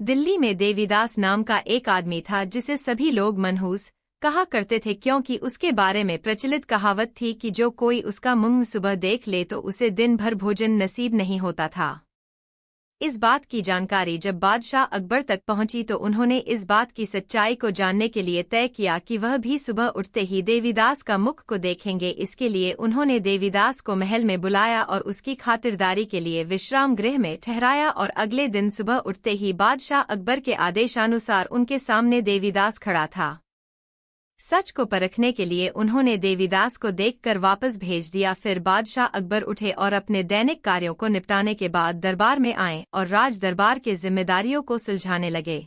दिल्ली में देवीदास नाम का एक आदमी था जिसे सभी लोग मनहूस कहा करते थे, क्योंकि उसके बारे में प्रचलित कहावत थी कि जो कोई उसका मुंह सुबह देख ले तो उसे दिन भर भोजन नसीब नहीं होता था। इस बात की जानकारी जब बादशाह अकबर तक पहुंची तो उन्होंने इस बात की सच्चाई को जानने के लिए तय किया कि वह भी सुबह उठते ही देवीदास का मुख को देखेंगे। इसके लिए उन्होंने देवीदास को महल में बुलाया और उसकी खातिरदारी के लिए विश्राम गृह में ठहराया और अगले दिन सुबह उठते ही बादशाह अकबर के आदेशानुसार उनके सामने देवीदास खड़ा था। सच को परखने के लिए उन्होंने देवीदास को देखकर वापस भेज दिया। फिर बादशाह अकबर उठे और अपने दैनिक कार्यों को निपटाने के बाद दरबार में आए और राज दरबार के जिम्मेदारियों को सुलझाने लगे।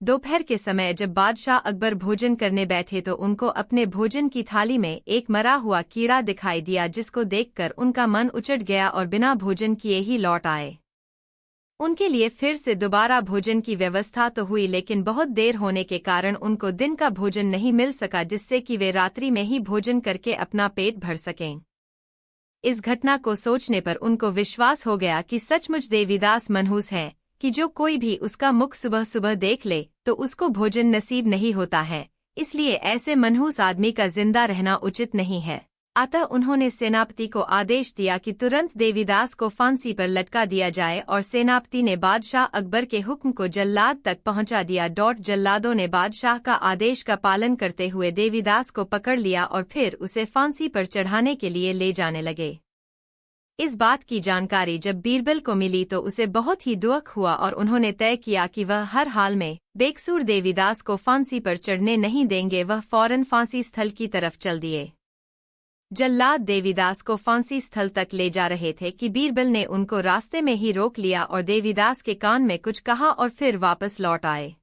दोपहर के समय जब बादशाह अकबर भोजन करने बैठे तो उनको अपने भोजन की थाली में एक मरा हुआ कीड़ा दिखाई दिया, जिसको देखकर उनका मन उचट गया और बिना भोजन किए ही लौट आए। उनके लिए फिर से दोबारा भोजन की व्यवस्था तो हुई, लेकिन बहुत देर होने के कारण उनको दिन का भोजन नहीं मिल सका, जिससे कि वे रात्रि में ही भोजन करके अपना पेट भर सकें। इस घटना को सोचने पर उनको विश्वास हो गया कि सचमुच देवीदास मनहूस हैं कि जो कोई भी उसका मुख सुबह सुबह देख ले तो उसको भोजन नसीब नहीं होता है, इसलिए ऐसे मनहूस आदमी का जिंदा रहना उचित नहीं है। अतः उन्होंने सेनापति को आदेश दिया कि तुरंत देवीदास को फांसी पर लटका दिया जाए और सेनापति ने बादशाह अकबर के हुक्म को जल्लाद तक पहुंचा दिया। जल्लादों ने बादशाह का आदेश का पालन करते हुए देवीदास को पकड़ लिया और फिर उसे फांसी पर चढ़ाने के लिए ले जाने लगे। इस बात की जानकारी जब बीरबल को मिली तो उसे बहुत ही दुख हुआ और उन्होंने तय किया कि वह हर हाल में बेकसूर देवीदास को फांसी पर चढ़ने नहीं देंगे। वह फौरन फांसी स्थल की तरफ चल दिए। जल्लाद देवीदास को फांसी स्थल तक ले जा रहे थे कि बीरबल ने उनको रास्ते में ही रोक लिया और देवीदास के कान में कुछ कहा और फिर वापस लौट आए।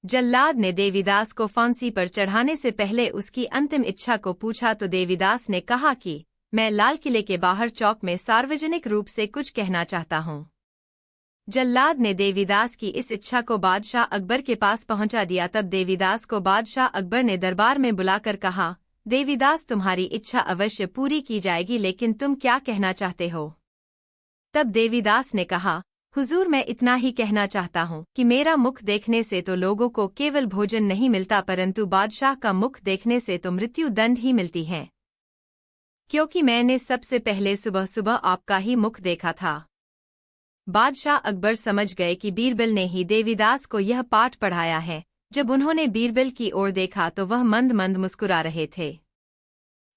जल्लाद ने देवीदास को फांसी पर चढ़ाने से पहले उसकी अंतिम इच्छा को पूछा तो देवीदास ने कहा कि मैं लाल किले के बाहर चौक में सार्वजनिक रूप से कुछ कहना चाहता हूँ। जल्लाद ने देवीदास की इस इच्छा को बादशाह अकबर के पास पहुंचा दिया। तब देवीदास को बादशाह अकबर ने दरबार में बुलाकर कहा, देवीदास, तुम्हारी इच्छा अवश्य पूरी की जाएगी, लेकिन तुम क्या कहना चाहते हो? तब देवीदास ने कहा, हुजूर, मैं इतना ही कहना चाहता हूँ कि मेरा मुख देखने से तो लोगों को केवल भोजन नहीं मिलता, परंतु बादशाह का मुख देखने से तो मृत्यु दंड ही मिलती है, क्योंकि मैंने सबसे पहले सुबह सुबह आपका ही मुख देखा था। बादशाह अकबर समझ गए कि बीरबल ने ही देवीदास को यह पाठ पढ़ाया है। जब उन्होंने बीरबल की ओर देखा तो वह मंद मंद मुस्कुरा रहे थे।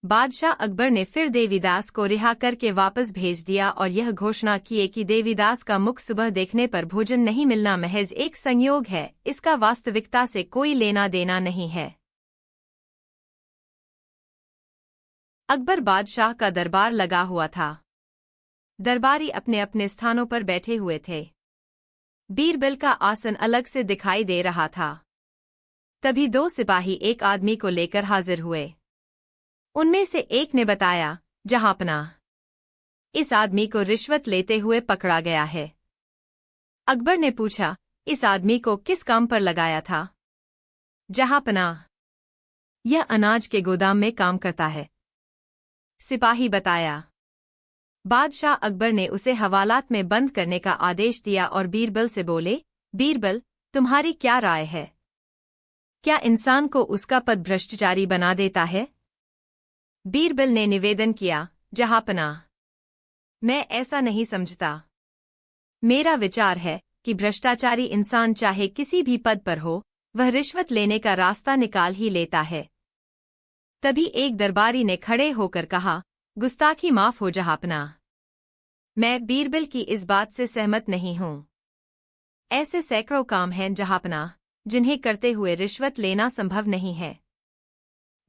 बादशाह अकबर ने फिर देवीदास को रिहा करके वापस भेज दिया और यह घोषणा की कि देवीदास का मुख सुबह देखने पर भोजन नहीं मिलना महज एक संयोग है, इसका वास्तविकता से कोई लेना देना नहीं है। अकबर बादशाह का दरबार लगा हुआ था। दरबारी अपने अपने स्थानों पर बैठे हुए थे। बीरबल का आसन अलग से दिखाई दे रहा था। तभी दो सिपाही एक आदमी को लेकर हाजिर हुए। उनमें से एक ने बताया, जहांपनाह, इस आदमी को रिश्वत लेते हुए पकड़ा गया है। अकबर ने पूछा, इस आदमी को किस काम पर लगाया था? जहांपनाह, यह अनाज के गोदाम में काम करता है, सिपाही बताया। बादशाह अकबर ने उसे हवालात में बंद करने का आदेश दिया और बीरबल से बोले, बीरबल, तुम्हारी क्या राय है? क्या इंसान को उसका पद भ्रष्टाचारी बना देता है? बीरबल ने निवेदन किया, जहांपनाह, मैं ऐसा नहीं समझता। मेरा विचार है कि भ्रष्टाचारी इंसान चाहे किसी भी पद पर हो, वह रिश्वत लेने का रास्ता निकाल ही लेता है। तभी एक दरबारी ने खड़े होकर कहा, गुस्ताखी माफ हो जहांपनाह, मैं बीरबल की इस बात से सहमत नहीं हूं। ऐसे सैकड़ों काम हैं जहांपनाह जिन्हें करते हुए रिश्वत लेना संभव नहीं है।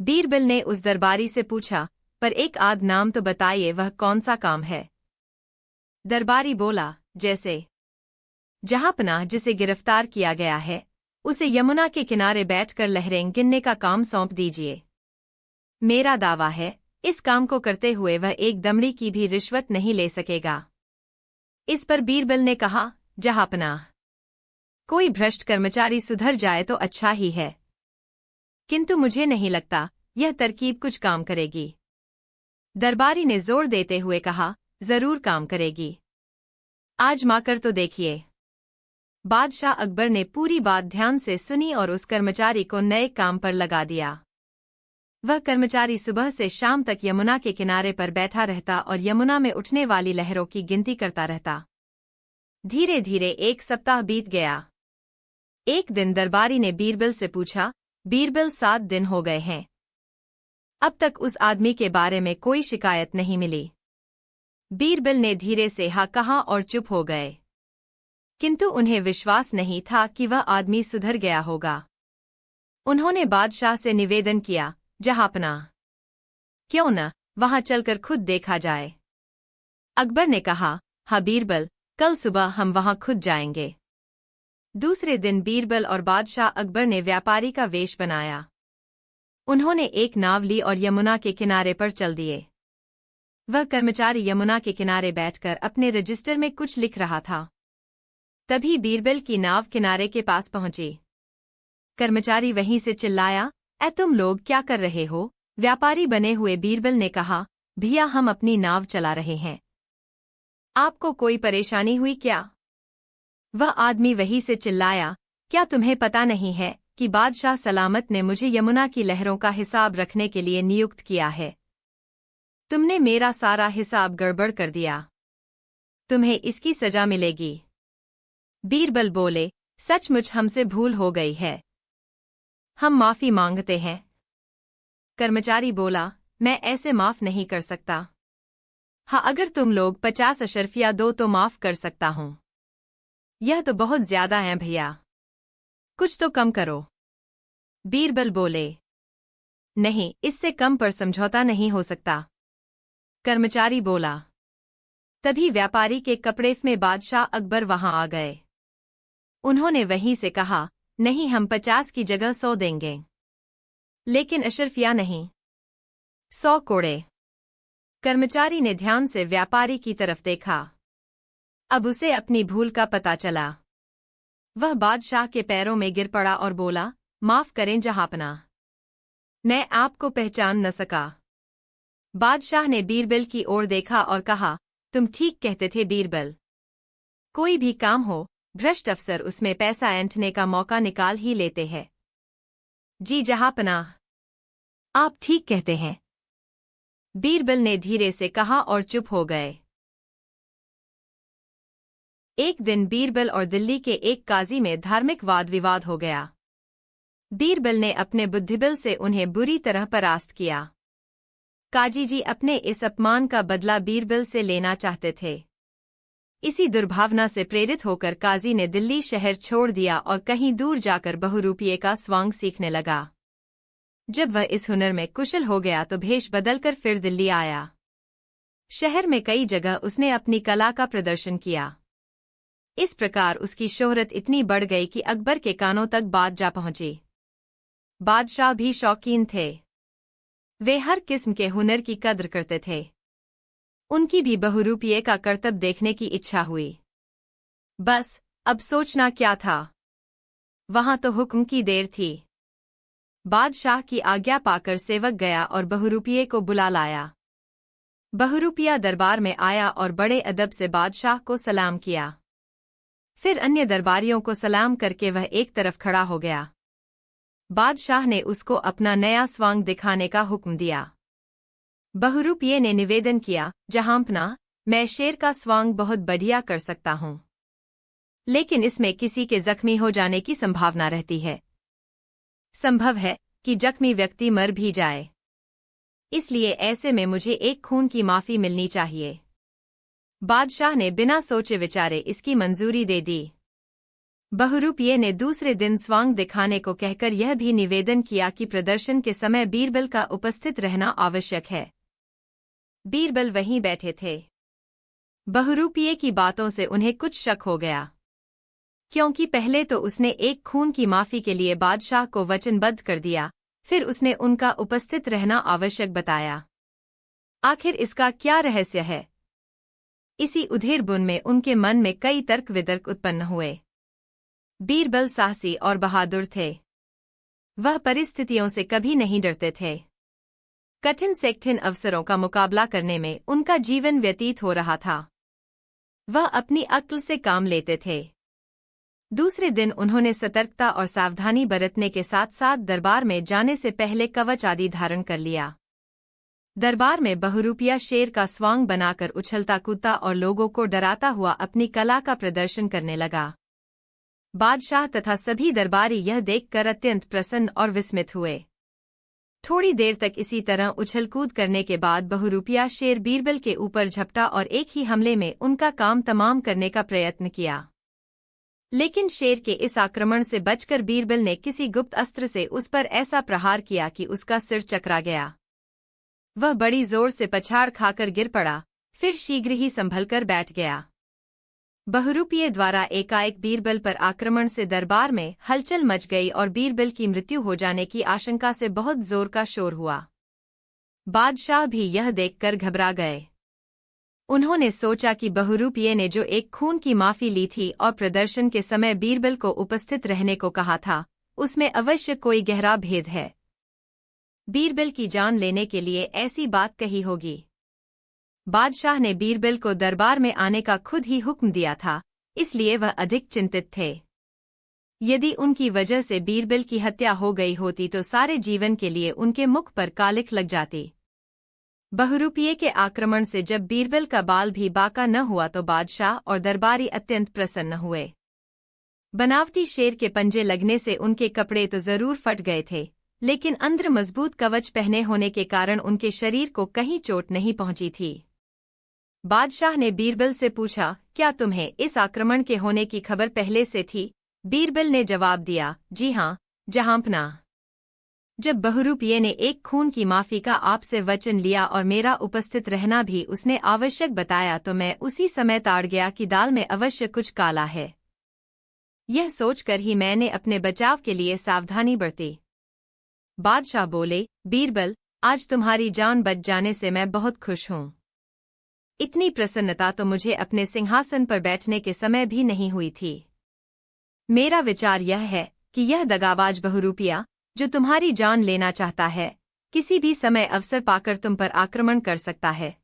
बीरबल ने उस दरबारी से पूछा, पर एक आध नाम तो बताइए, वह कौन सा काम है? दरबारी बोला, जैसे जहांपनाह जिसे गिरफ्तार किया गया है उसे यमुना के किनारे बैठकर लहरें गिनने का काम सौंप दीजिए। मेरा दावा है इस काम को करते हुए वह एक दमड़ी की भी रिश्वत नहीं ले सकेगा। इस पर बीरबल ने कहा, जहांपनाह, कोई भ्रष्ट कर्मचारी सुधर जाए तो अच्छा ही है, किंतु मुझे नहीं लगता यह तरकीब कुछ काम करेगी। दरबारी ने जोर देते हुए कहा, जरूर काम करेगी, आजमा कर तो देखिए। बादशाह अकबर ने पूरी बात ध्यान से सुनी और उस कर्मचारी को नए काम पर लगा दिया। वह कर्मचारी सुबह से शाम तक यमुना के किनारे पर बैठा रहता और यमुना में उठने वाली लहरों की गिनती करता रहता। धीरे धीरे 1 सप्ताह बीत गया। एक दिन दरबारी ने बीरबल से पूछा, बीरबल 7 दिन हो गए हैं, अब तक उस आदमी के बारे में कोई शिकायत नहीं मिली। बीरबल ने धीरे से हाँ कहा और चुप हो गए, किंतु उन्हें विश्वास नहीं था कि वह आदमी सुधर गया होगा। उन्होंने बादशाह से निवेदन किया, जहांपना, क्यों न वहां चलकर खुद देखा जाए। अकबर ने कहा, हाँ बीरबल, कल सुबह हम वहां खुद जाएंगे। दूसरे दिन बीरबल और बादशाह अकबर ने व्यापारी का वेश बनाया। उन्होंने एक नाव ली और यमुना के किनारे पर चल दिए। वह कर्मचारी यमुना के किनारे बैठकर अपने रजिस्टर में कुछ लिख रहा था। तभी बीरबल की नाव किनारे के पास पहुंची। कर्मचारी वहीं से चिल्लाया, ऐ तुम लोग क्या कर रहे हो? व्यापारी बने हुए बीरबल ने कहा, भैया हम अपनी नाव चला रहे हैं, आपको कोई परेशानी हुई क्या? वह आदमी वहीं से चिल्लाया, क्या तुम्हें पता नहीं है कि बादशाह सलामत ने मुझे यमुना की लहरों का हिसाब रखने के लिए नियुक्त किया है? तुमने मेरा सारा हिसाब गड़बड़ कर दिया, तुम्हें इसकी सजा मिलेगी। बीरबल बोले, सचमुच हमसे भूल हो गई है, हम माफी मांगते हैं। कर्मचारी बोला, मैं ऐसे माफ नहीं कर सकता। हाँ अगर तुम लोग 50 अशर्फिया दो तो माफ कर सकता हूं। यह तो बहुत ज्यादा है भैया, कुछ तो कम करो। बीरबल बोले, नहीं इससे कम पर समझौता नहीं हो सकता। कर्मचारी बोला। तभी व्यापारी के कपड़े में बादशाह अकबर वहां आ गए। उन्होंने वहीं से कहा, नहीं हम 50 की जगह 100 देंगे, लेकिन अशर्फिया नहीं, 100 कोड़े। कर्मचारी ने ध्यान से व्यापारी की तरफ देखा। अब उसे अपनी भूल का पता चला। वह बादशाह के पैरों में गिर पड़ा और बोला, माफ करें जहांपना, मैं आपको पहचान न सका। बादशाह ने बीरबल की ओर देखा और कहा, तुम ठीक कहते थे बीरबल, कोई भी काम हो भ्रष्ट अफसर उसमें पैसा ऐंठने का मौका निकाल ही लेते हैं। जी जहांपनाह, आप ठीक कहते हैं, बीरबल ने धीरे से कहा और चुप हो गए। एक दिन बीरबल और दिल्ली के एक काजी में धार्मिक वाद विवाद हो गया। बीरबल ने अपने बुद्धिबल से उन्हें बुरी तरह परास्त किया। काजी जी अपने इस अपमान का बदला बीरबल से लेना चाहते थे। इसी दुर्भावना से प्रेरित होकर काजी ने दिल्ली शहर छोड़ दिया और कहीं दूर जाकर बहुरूपिये का स्वांग सीखने लगा। जब वह इस हुनर में कुशल हो गया तो भेष बदलकर फिर दिल्ली आया। शहर में कई जगह उसने अपनी कला का प्रदर्शन किया। इस प्रकार उसकी शोहरत इतनी बढ़ गई कि अकबर के कानों तक बात जा पहुंची। बादशाह भी शौकीन थे, वे हर किस्म के हुनर की कद्र करते थे। उनकी भी बहुरूपिये का करतब देखने की इच्छा हुई। बस अब सोचना क्या था, वहां तो हुक्म की देर थी। बादशाह की आज्ञा पाकर सेवक गया और बहुरूपिये को बुला लाया। बहुरूपिया दरबार में आया और बड़े अदब से बादशाह को सलाम किया। फिर अन्य दरबारियों को सलाम करके वह एक तरफ खड़ा हो गया। बादशाह ने उसको अपना नया स्वांग दिखाने का हुक्म दिया। बहुरूपिये ने निवेदन किया, जहांपना, मैं शेर का स्वांग बहुत बढ़िया कर सकता हूं, लेकिन इसमें किसी के जख्मी हो जाने की संभावना रहती है। संभव है कि जख्मी व्यक्ति मर भी जाए, इसलिए ऐसे में मुझे एक खून की माफी मिलनी चाहिए। बादशाह ने बिना सोचे विचारे इसकी मंजूरी दे दी। बहुरूपिये ने दूसरे दिन स्वांग दिखाने को कहकर यह भी निवेदन किया कि प्रदर्शन के समय बीरबल का उपस्थित रहना आवश्यक है। बीरबल वहीं बैठे थे। बहुरूपिये की बातों से उन्हें कुछ शक हो गया, क्योंकि पहले तो उसने एक खून की माफी के लिए बादशाह को वचनबद्ध कर दिया, फिर उसने उनका उपस्थित रहना आवश्यक बताया। आखिर इसका क्या रहस्य है? इसी उधेड़-बुन में उनके मन में कई तर्क वितर्क उत्पन्न हुए। बीरबल साहसी और बहादुर थे। वह परिस्थितियों से कभी नहीं डरते थे। कठिन से कठिन अवसरों का मुकाबला करने में उनका जीवन व्यतीत हो रहा था। वह अपनी अक्ल से काम लेते थे। दूसरे दिन उन्होंने सतर्कता और सावधानी बरतने के साथ साथ दरबार में जाने से पहले कवच आदि धारण कर लिया। दरबार में बहुरूपिया शेर का स्वांग बनाकर उछलता कूदता और लोगों को डराता हुआ अपनी कला का प्रदर्शन करने लगा। बादशाह तथा सभी दरबारी यह देखकर अत्यंत प्रसन्न और विस्मित हुए। थोड़ी देर तक इसी तरह उछल-कूद करने के बाद बहुरूपिया शेर बीरबल के ऊपर झपटा और एक ही हमले में उनका काम तमाम करने का प्रयत्न किया। लेकिन शेर के इस आक्रमण से बचकर बीरबल ने किसी गुप्त अस्त्र से उस पर ऐसा प्रहार किया कि उसका सिर चकरा गया। वह बड़ी जोर से पछाड़ खाकर गिर पड़ा, फिर शीघ्र ही संभलकर बैठ गया। बहुरूपिये द्वारा एकाएक बीरबल पर आक्रमण से दरबार में हलचल मच गई और बीरबल की मृत्यु हो जाने की आशंका से बहुत जोर का शोर हुआ। बादशाह भी यह देखकर घबरा गए। उन्होंने सोचा कि बहुरूपिये ने जो एक खून की माफी ली थी और प्रदर्शन के समय बीरबल को उपस्थित रहने को कहा था, उसमें अवश्य कोई गहरा भेद है। बीरबल की जान लेने के लिए ऐसी बात कही होगी। बादशाह ने बीरबल को दरबार में आने का खुद ही हुक्म दिया था, इसलिए वह अधिक चिंतित थे। यदि उनकी वजह से बीरबल की हत्या हो गई होती तो सारे जीवन के लिए उनके मुख पर कालिख लग जाती। बहुरूपिये के आक्रमण से जब बीरबल का बाल भी बाका न हुआ तो बादशाह और दरबारी अत्यंत प्रसन्न हुए। बनावटी शेर के पंजे लगने से उनके कपड़े तो जरूर फट गए थे, लेकिन अंदर मजबूत कवच पहने होने के कारण उनके शरीर को कहीं चोट नहीं पहुंची थी। बादशाह ने बीरबल से पूछा, क्या तुम्हें इस आक्रमण के होने की खबर पहले से थी? बीरबल ने जवाब दिया, जी हाँ, जहांपना। जब बहुरूपिये ने एक खून की माफी का आपसे वचन लिया और मेरा उपस्थित रहना भी उसने आवश्यक बताया तो मैं उसी समय ताड़ गया कि दाल में अवश्य कुछ काला है। यह सोचकर ही मैंने अपने बचाव के लिए सावधानी बरती। बादशाह बोले, बीरबल, आज तुम्हारी जान बच जाने से मैं बहुत खुश हूँ। इतनी प्रसन्नता तो मुझे अपने सिंहासन पर बैठने के समय भी नहीं हुई थी। मेरा विचार यह है कि यह दगाबाज बहुरूपिया, जो तुम्हारी जान लेना चाहता है, किसी भी समय अवसर पाकर तुम पर आक्रमण कर सकता है।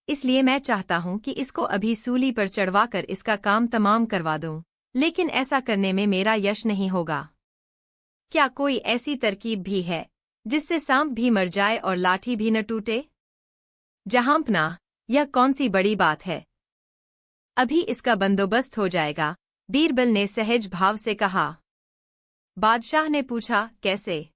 इसलिए मैं चाहता हूं कि इसको अभी सूली पर चढ़वाकर इसका काम तमाम करवा दूं, लेकिन ऐसा करने में मेरा यश नहीं होगा। क्या कोई ऐसी तरकीब भी है जिससे सांप भी मर जाए और लाठी भी न टूटे? जहांपना, यह कौन सी बड़ी बात है? अभी इसका बंदोबस्त हो जाएगा, बीरबल ने सहज भाव से कहा। बादशाह ने पूछा, कैसे?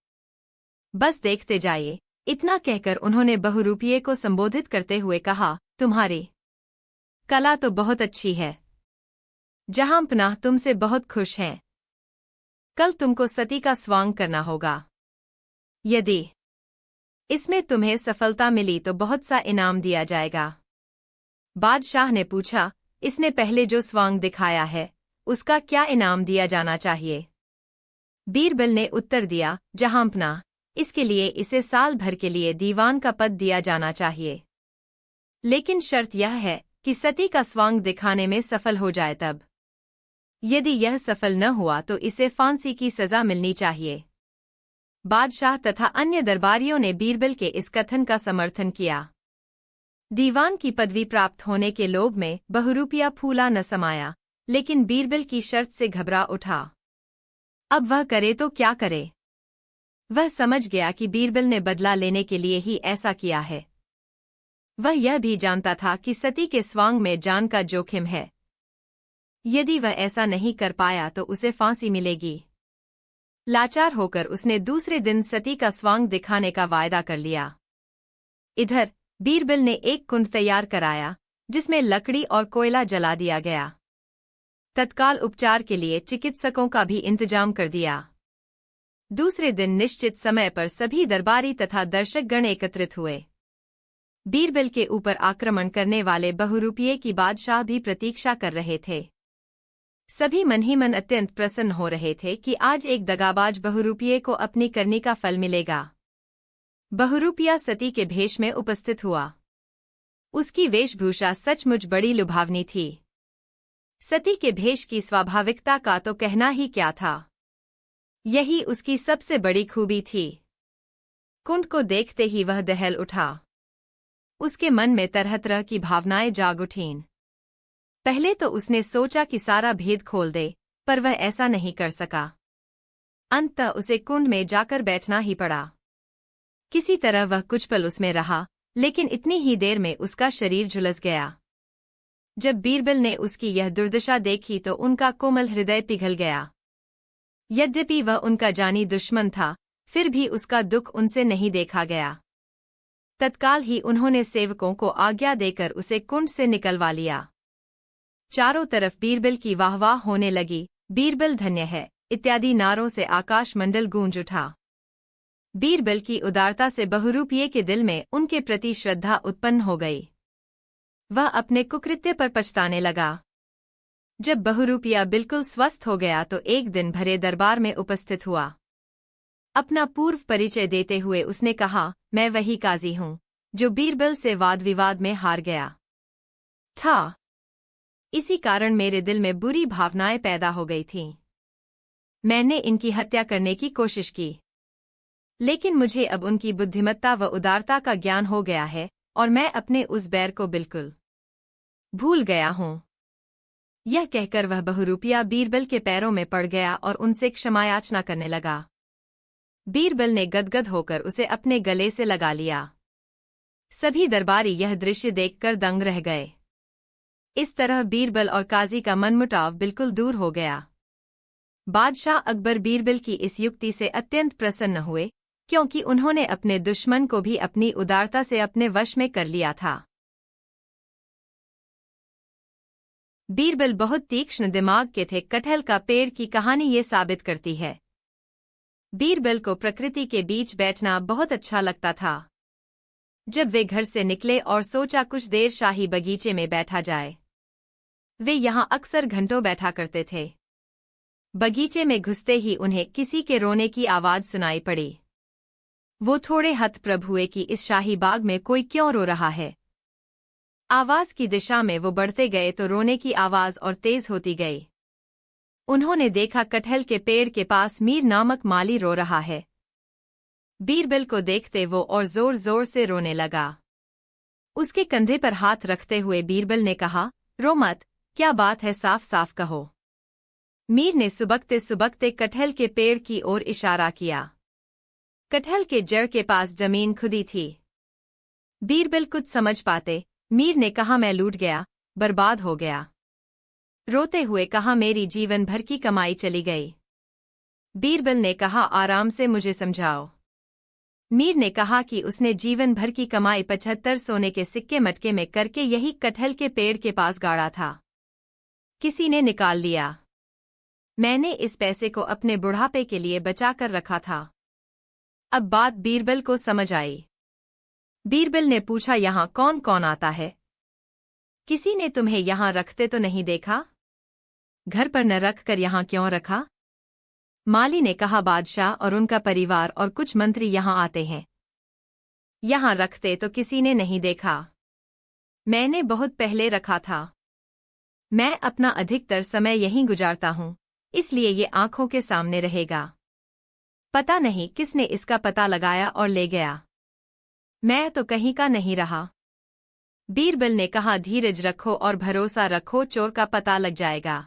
बस देखते जाइए। इतना कहकर उन्होंने बहुरूपिये को संबोधित करते हुए कहा, तुम्हारी कला तो बहुत अच्छी है। जहांपनाह तुमसे बहुत खुश हैं। कल तुमको सती का स्वांग करना होगा। यदि इसमें तुम्हें सफलता मिली तो बहुत सा इनाम दिया जाएगा। बादशाह ने पूछा, इसने पहले जो स्वांग दिखाया है, उसका क्या इनाम दिया जाना चाहिए? बीरबल ने उत्तर दिया, जहांपनाह, इसके लिए इसे साल भर के लिए दीवान का पद दिया जाना चाहिए। लेकिन शर्त यह है कि सती का स्वांग दिखाने में सफल हो जाए तब। यदि यह सफल न हुआ तो इसे फांसी की सजा मिलनी चाहिए। बादशाह तथा अन्य दरबारियों ने बीरबल के इस कथन का समर्थन किया। दीवान की पदवी प्राप्त होने के लोभ में बहुरूपिया फूला न समाया, लेकिन बीरबल की शर्त से घबरा उठा। अब वह करे तो क्या करे? वह समझ गया कि बीरबल ने बदला लेने के लिए ही ऐसा किया है। वह यह भी जानता था कि सती के स्वांग में जान का जोखिम है। यदि वह ऐसा नहीं कर पाया तो उसे फांसी मिलेगी। लाचार होकर उसने दूसरे दिन सती का स्वांग दिखाने का वायदा कर लिया। इधर बीरबल ने एक कुंड तैयार कराया, जिसमें लकड़ी और कोयला जला दिया गया। तत्काल उपचार के लिए चिकित्सकों का भी इंतजाम कर दिया। दूसरे दिन निश्चित समय पर सभी दरबारी तथा दर्शकगण एकत्रित हुए। बीरबल के ऊपर आक्रमण करने वाले बहुरूपिये की बादशाह भी प्रतीक्षा कर रहे थे। सभी मन ही मन अत्यंत प्रसन्न हो रहे थे कि आज एक दगाबाज बहुरूपिये को अपनी करनी का फल मिलेगा। बहुरूपिया सती के भेष में उपस्थित हुआ। उसकी वेशभूषा सचमुच बड़ी लुभावनी थी। सती के भेष की स्वाभाविकता का तो कहना ही क्या था। यही उसकी सबसे बड़ी खूबी थी। कुंड को देखते ही वह दहल उठा। उसके मन में तरह तरह की भावनाएं जाग उठीं। पहले तो उसने सोचा कि सारा भेद खोल दे, पर वह ऐसा नहीं कर सका। अंततः उसे कुंड में जाकर बैठना ही पड़ा। किसी तरह वह कुछ पल उसमें रहा, लेकिन इतनी ही देर में उसका शरीर झुलस गया। जब बीरबल ने उसकी यह दुर्दशा देखी तो उनका कोमल हृदय पिघल गया। यद्यपि वह उनका जानी दुश्मन था, फिर भी उसका दुख उनसे नहीं देखा गया। तत्काल ही उन्होंने सेवकों को आज्ञा देकर उसे कुंड से निकलवा लिया। चारों तरफ बीरबल की वाहवाह होने लगी। बीरबल धन्य है इत्यादि नारों से आकाशमंडल गूंज उठा। बीरबल की उदारता से बहुरूपिये के दिल में उनके प्रति श्रद्धा उत्पन्न हो गई। वह अपने कुकृत्य पर पछताने लगा। जब बहुरूपिया बिल्कुल स्वस्थ हो गया तो एक दिन भरे दरबार में उपस्थित हुआ। अपना पूर्व परिचय देते हुए उसने कहा, मैं वही काजी हूँ जो बीरबल से वाद विवाद में हार गया था। इसी कारण मेरे दिल में बुरी भावनाएं पैदा हो गई थीं। मैंने इनकी हत्या करने की कोशिश की, लेकिन मुझे अब उनकी बुद्धिमत्ता व उदारता का ज्ञान हो गया है और मैं अपने उस बैर को बिल्कुल भूल गया हूँ। यह कहकर वह बहुरूपिया बीरबल के पैरों में पड़ गया और उनसे क्षमायाचना करने लगा। बीरबल ने गदगद होकर उसे अपने गले से लगा लिया। सभी दरबारी यह दृश्य देखकर दंग रह गए। इस तरह बीरबल और काजी का मनमुटाव बिल्कुल दूर हो गया। बादशाह अकबर बीरबल की इस युक्ति से अत्यंत प्रसन्न हुए, क्योंकि उन्होंने अपने दुश्मन को भी अपनी उदारता से अपने वश में कर लिया था। बीरबल बहुत तीक्ष्ण दिमाग के थे। कटहल का पेड़ की कहानी ये साबित करती है। बीरबल को प्रकृति के बीच बैठना बहुत अच्छा लगता था। जब वे घर से निकले और सोचा कुछ देर शाही बगीचे में बैठा जाए। वे यहाँ अक्सर घंटों बैठा करते थे। बगीचे में घुसते ही उन्हें किसी के रोने की आवाज सुनाई पड़ी। वो थोड़े हतप्रभ हुए कि इस शाही बाग में कोई क्यों रो रहा है। आवाज की दिशा में वो बढ़ते गए तो रोने की आवाज और तेज होती गई। उन्होंने देखा कटहल के पेड़ के पास मीर नामक माली रो रहा है। बीरबल को देखते वो और जोर जोर से रोने लगा। उसके कंधे पर हाथ रखते हुए बीरबल ने कहा, रो मत, क्या बात है, साफ साफ कहो। मीर ने सुबकते सुबकते कटहल के पेड़ की ओर इशारा किया। कटहल के जड़ के पास जमीन खुदी थी। बीरबल कुछ समझ पाते मीर ने कहा, मैं लूट गया, बर्बाद हो गया। रोते हुए कहा, मेरी जीवन भर की कमाई चली गई। बीरबल ने कहा, आराम से मुझे समझाओ। मीर ने कहा कि उसने जीवन भर की कमाई 75 सोने के सिक्के मटके में करके यही कटहल के पेड़ के पास गाड़ा था। किसी ने निकाल लिया। मैंने इस पैसे को अपने बुढ़ापे के लिए बचा कर रखा था। अब बात बीरबल को समझ आई। बीरबल ने पूछा, यहाँ कौन कौन आता है? किसी ने तुम्हें यहाँ रखते तो नहीं देखा? घर पर न रख कर यहाँ क्यों रखा? माली ने कहा, बादशाह और उनका परिवार और कुछ मंत्री यहाँ आते हैं। यहाँ रखते तो किसी ने नहीं देखा। मैंने बहुत पहले रखा था। मैं अपना अधिकतर समय यहीं गुजारता हूँ, इसलिए ये आंखों के सामने रहेगा। पता नहीं किसने इसका पता लगाया और ले गया। मैं तो कहीं का नहीं रहा। बीरबल ने कहा, धीरज रखो और भरोसा रखो, चोर का पता लग जाएगा।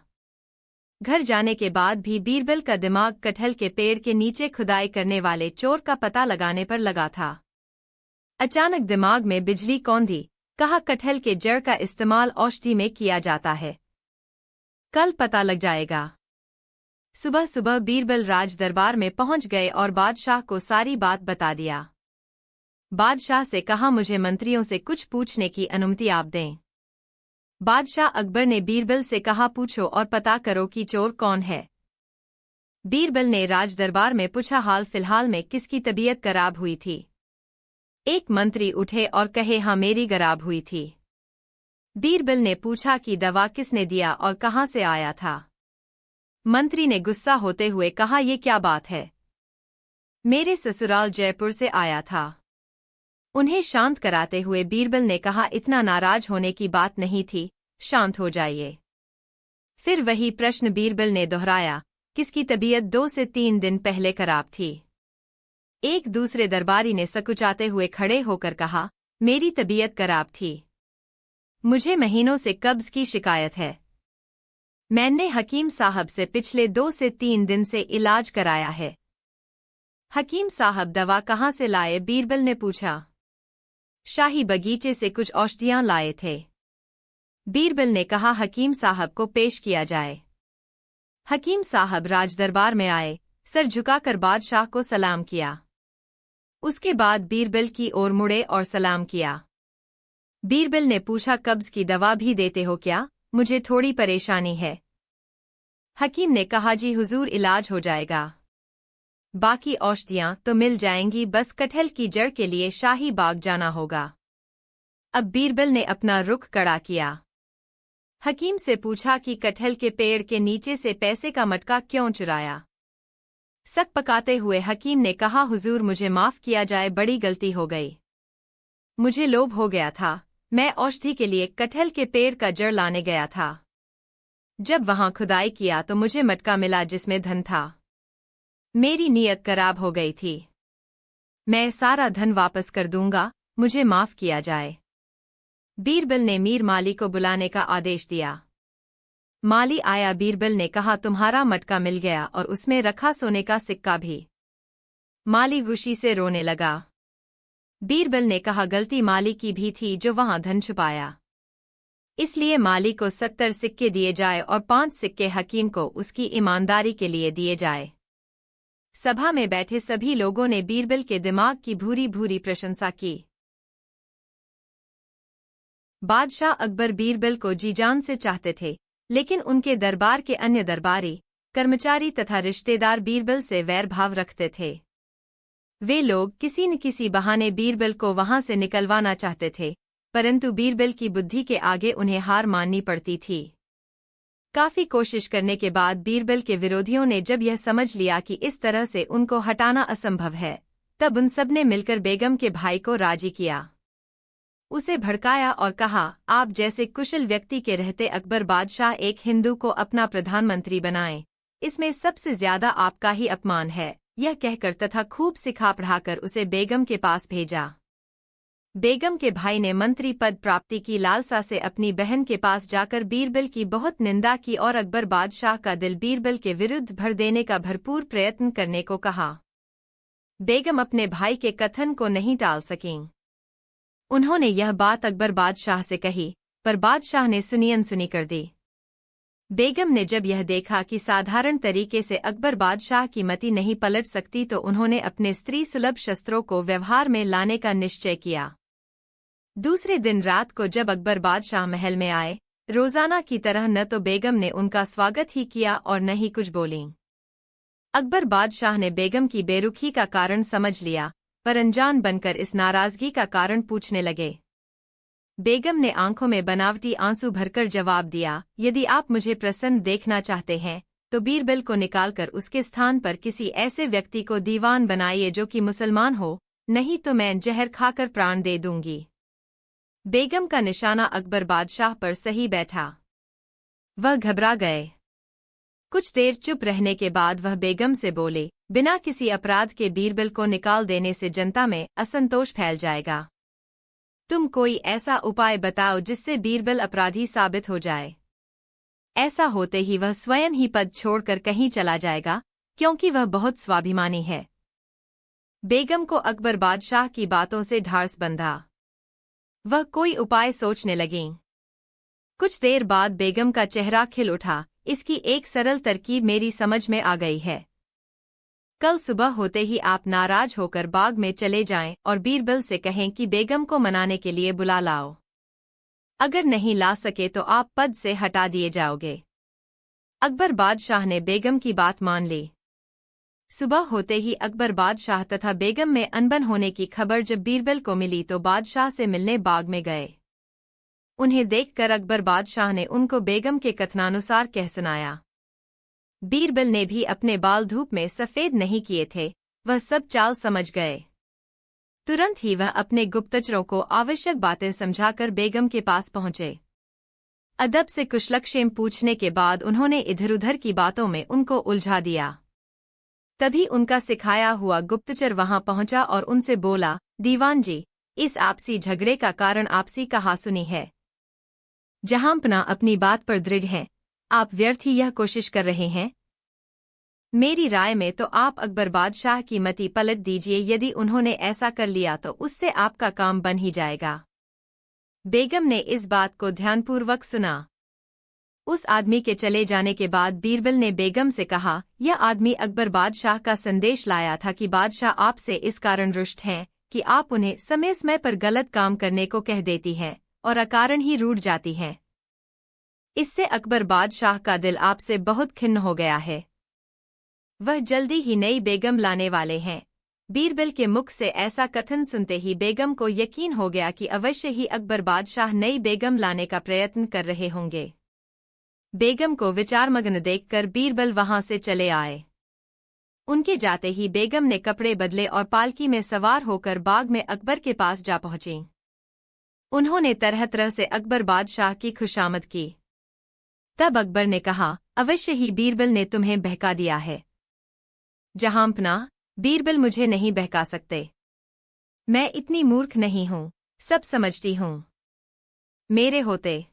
घर जाने के बाद भी बीरबल का दिमाग कटहल के पेड़ के नीचे खुदाई करने वाले चोर का पता लगाने पर लगा था। अचानक दिमाग में बिजली कौंधी। कहा, कटहल के जड़ का इस्तेमाल औषधि में किया जाता है। कल पता लग जाएगा। सुबह सुबह बीरबल राज दरबार में पहुंच गए और बादशाह को सारी बात बता दिया। बादशाह से कहा, मुझे मंत्रियों से कुछ पूछने की अनुमति आप दें। बादशाह अकबर ने बीरबल से कहा, पूछो और पता करो कि चोर कौन है। बीरबल ने राज दरबार में पूछा, हाल फिलहाल में किसकी तबीयत खराब हुई थी? एक मंत्री उठे और कहे, हाँ मेरी खराब हुई थी। बीरबल ने पूछा कि दवा किसने दिया और कहाँ से आया था? मंत्री ने गुस्सा होते हुए कहा, ये क्या बात है? मेरे ससुराल जयपुर से आया था। उन्हें शांत कराते हुए बीरबल ने कहा, इतना नाराज होने की बात नहीं थी, शांत हो जाइए। फिर वही प्रश्न बीरबल ने दोहराया, किसकी तबीयत 2 से 3 दिन पहले खराब थी? एक दूसरे दरबारी ने सकुचाते हुए खड़े होकर कहा, मेरी तबीयत खराब थी। मुझे महीनों से कब्ज की शिकायत है। मैंने हकीम साहब से पिछले 2 से 3 दिन से इलाज कराया है। हकीम साहब दवा कहाँ से लाए? बीरबल ने पूछा। शाही बगीचे से कुछ औषधियां लाए थे। बीरबल ने कहा हकीम साहब को पेश किया जाए। हकीम साहब राजदरबार में आए, सर झुकाकर बादशाह को सलाम किया। उसके बाद बीरबल की ओर मुड़े और सलाम किया। बीरबल ने पूछा कब्ज की दवा भी देते हो क्या? मुझे थोड़ी परेशानी है। हकीम ने कहा जी हुजूर इलाज हो जाएगा। बाकी औषधियां तो मिल जाएंगी, बस कटहल की जड़ के लिए शाही बाग जाना होगा। अब बीरबल ने अपना रुख कड़ा किया। हकीम से पूछा कि कटहल के पेड़ के नीचे से पैसे का मटका क्यों चुराया? सक पकाते हुए हकीम ने कहा हुजूर मुझे माफ किया जाए, बड़ी गलती हो गई। मुझे लोभ हो गया था। मैं औषधि के लिए कटहल के पेड़ का जड़ लाने गया था। जब वहां खुदाई किया तो मुझे मटका मिला जिसमें धन था। मेरी नीयत खराब हो गई थी। मैं सारा धन वापस कर दूंगा, मुझे माफ किया जाए। बीरबल ने मीर माली को बुलाने का आदेश दिया। माली आया। बीरबल ने कहा तुम्हारा मटका मिल गया और उसमें रखा सोने का सिक्का भी। माली गुस्से से रोने लगा। बीरबल ने कहा गलती माली की भी थी जो वहां धन छुपाया। इसलिए माली को 70 सिक्के दिए जाए और 5 सिक्के हकीम को उसकी ईमानदारी के लिए दिए जाए। सभा में बैठे सभी लोगों ने बीरबल के दिमाग की भूरी भूरी प्रशंसा की। बादशाह अकबर बीरबल को जी जान से चाहते थे, लेकिन उनके दरबार के अन्य दरबारी, कर्मचारी तथा रिश्तेदार बीरबल से वैर भाव रखते थे। वे लोग किसी न किसी बहाने बीरबल को वहां से निकलवाना चाहते थे, परंतु बीरबल की बुद्धि के आगे उन्हें हार माननी पड़ती थी। काफी कोशिश करने के बाद बीरबल के विरोधियों ने जब यह समझ लिया कि इस तरह से उनको हटाना असंभव है, तब उन सबने मिलकर बेगम के भाई को राजी किया। उसे भड़काया और कहा आप जैसे कुशल व्यक्ति के रहते अकबर बादशाह एक हिंदू को अपना प्रधानमंत्री बनाएं, इसमें सबसे ज्यादा आपका ही अपमान है। यह कहकर तथा खूब सिखा पढ़ाकर उसे बेगम के पास भेजा। बेगम के भाई ने मंत्री पद प्राप्ति की लालसा से अपनी बहन के पास जाकर बीरबल की बहुत निंदा की और अकबर बादशाह का दिल बीरबल के विरुद्ध भर देने का भरपूर प्रयत्न करने को कहा। बेगम अपने भाई के कथन को नहीं टाल सकीं। उन्होंने यह बात अकबर बादशाह से कही, पर बादशाह ने सुनी अनसुनी कर दी। बेगम ने जब यह देखा कि साधारण तरीके से अकबर बादशाह की मति नहीं पलट सकती, तो उन्होंने अपने स्त्री सुलभ शस्त्रों को व्यवहार में लाने का निश्चय किया। दूसरे दिन रात को जब अकबर बादशाह महल में आए, रोजाना की तरह न तो बेगम ने उनका स्वागत ही किया और न ही कुछ बोली। अकबर बादशाह ने बेगम की बेरुखी का कारण समझ लिया, पर अनजान बनकर इस नाराजगी का कारण पूछने लगे। बेगम ने आंखों में बनावटी आंसू भरकर जवाब दिया, यदि आप मुझे प्रसन्न देखना चाहते हैं तो बीरबल को निकालकर उसके स्थान पर किसी ऐसे व्यक्ति को दीवान बनाइए जो कि मुसलमान हो, नहीं तो मैं जहर खाकर प्राण दे दूंगी। बेगम का निशाना अकबर बादशाह पर सही बैठा। वह घबरा गए। कुछ देर चुप रहने के बाद वह बेगम से बोले, बिना किसी अपराध के बीरबल को निकाल देने से जनता में असंतोष फैल जाएगा। तुम कोई ऐसा उपाय बताओ जिससे बीरबल अपराधी साबित हो जाए। ऐसा होते ही वह स्वयं ही पद छोड़कर कहीं चला जाएगा, क्योंकि वह बहुत स्वाभिमानी है। बेगम को अकबर बादशाह की बातों से ढाढ़स बंधा। वह कोई उपाय सोचने लगीं। कुछ देर बाद बेगम का चेहरा खिल उठा, इसकी एक सरल तरकीब मेरी समझ में आ गई है। कल सुबह होते ही आप नाराज होकर बाग में चले जाएं और बीरबल से कहें कि बेगम को मनाने के लिए बुला लाओ। अगर नहीं ला सके तो आप पद से हटा दिए जाओगे। अकबर बादशाह ने बेगम की बात मान ली। सुबह होते ही अकबर बादशाह तथा बेगम में अनबन होने की खबर जब बीरबल को मिली तो बादशाह से मिलने बाग में गए। उन्हें देखकर अकबर बादशाह ने उनको बेगम के कथनानुसार कह सुनाया। बीरबल ने भी अपने बाल धूप में सफेद नहीं किए थे, वह सब चाल समझ गए। तुरंत ही वह अपने गुप्तचरों को आवश्यक बातें समझाकर बेगम के पास पहुंचे। अदब से कुशलक्षेम पूछने के बाद उन्होंने इधर-उधर की बातों में उनको उलझा दिया। तभी उनका सिखाया हुआ गुप्तचर वहां पहुंचा और उनसे बोला, दीवान जी, इस आपसी झगड़े का कारण आपसी कहा सुनी है। जहांपना अपनी बात पर दृढ़ है, आप व्यर्थ ही यह कोशिश कर रहे हैं। मेरी राय में तो आप अकबर बादशाह की मति पलट दीजिए। यदि उन्होंने ऐसा कर लिया तो उससे आपका काम बन ही जाएगा। बेगम ने इस बात को ध्यानपूर्वक सुना। उस आदमी के चले जाने के बाद बीरबल ने बेगम से कहा, यह आदमी अकबर बादशाह का संदेश लाया था कि बादशाह आपसे इस कारण रुष्ट हैं कि आप उन्हें समय समय पर गलत काम करने को कह देती हैं और अकारण ही रूठ जाती हैं। इससे अकबर बादशाह का दिल आपसे बहुत खिन्न हो गया है। वह जल्दी ही नई बेगम लाने वाले हैं। बीरबल के मुख से ऐसा कथन सुनते ही बेगम को यकीन हो गया कि अवश्य ही अकबर बादशाह नई बेगम लाने का प्रयत्न कर रहे होंगे। बेगम को विचारमग्न देखकर बीरबल वहां से चले आए। उनके जाते ही बेगम ने कपड़े बदले और पालकी में सवार होकर बाग में अकबर के पास जा पहुंची। उन्होंने तरह तरह से अकबर बादशाह की खुशामद की। तब अकबर ने कहा, अवश्य ही बीरबल ने तुम्हें बहका दिया है। जहांपना, बीरबल मुझे नहीं बहका सकते। मैं इतनी मूर्ख नहीं हूं, सब समझती हूं। मेरे होते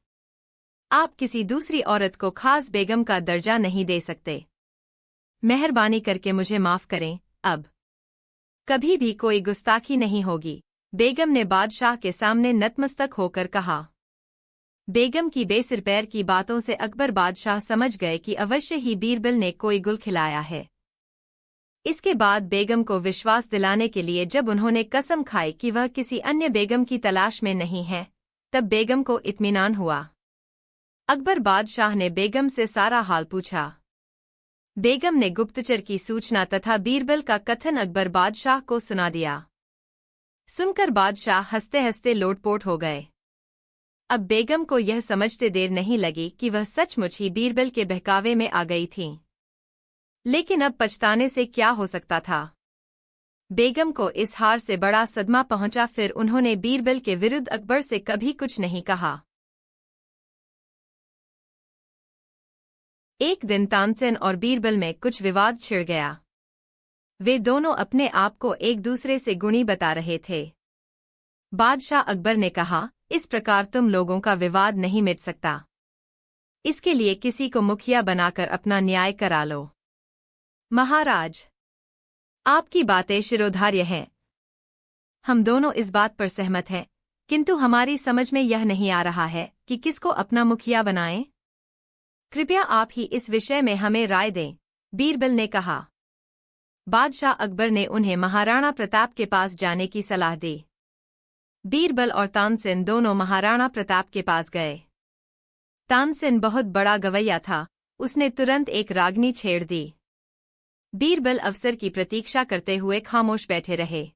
आप किसी दूसरी औरत को खास बेगम का दर्जा नहीं दे सकते। मेहरबानी करके मुझे माफ करें, अब कभी भी कोई गुस्ताखी नहीं होगी, बेगम ने बादशाह के सामने नतमस्तक होकर कहा। बेगम की बेसिर पैर की बातों से अकबर बादशाह समझ गए कि अवश्य ही बीरबल ने कोई गुल खिलाया है। इसके बाद बेगम को विश्वास दिलाने के लिए जब उन्होंने कसम खाई कि वह किसी अन्य बेगम की तलाश में नहीं है, तब बेगम को इत्मीनान हुआ। अकबर बादशाह ने बेगम से सारा हाल पूछा। बेगम ने गुप्तचर की सूचना तथा बीरबल का कथन अकबर बादशाह को सुना दिया। सुनकर बादशाह हंसते हंसते लोटपोट हो गए। अब बेगम को यह समझते देर नहीं लगी कि वह सचमुच ही बीरबल के बहकावे में आ गई थीं। लेकिन अब पछताने से क्या हो सकता था। बेगम को इस हार से बड़ा सदमा पहुंचा। फिर उन्होंने बीरबल के विरुद्ध अकबर से कभी कुछ नहीं कहा। एक दिन तानसेन और बीरबल में कुछ विवाद छिड़ गया। वे दोनों अपने आप को एक दूसरे से गुणी बता रहे थे। बादशाह अकबर ने कहा, इस प्रकार तुम लोगों का विवाद नहीं मिट सकता। इसके लिए किसी को मुखिया बनाकर अपना न्याय करा लो। महाराज, आपकी बातें शिरोधार्य हैं। हम दोनों इस बात पर सहमत हैं, किंतु हमारी समझ में यह नहीं आ रहा है कि किसको अपना मुखिया बनाएं। कृपया आप ही इस विषय में हमें राय दें, बीरबल ने कहा। बादशाह अकबर ने उन्हें महाराणा प्रताप के पास जाने की सलाह दी। बीरबल और तानसेन दोनों महाराणा प्रताप के पास गए। तानसेन बहुत बड़ा गवैया था, उसने तुरंत एक रागनी छेड़ दी। बीरबल अवसर की प्रतीक्षा करते हुए खामोश बैठे रहे।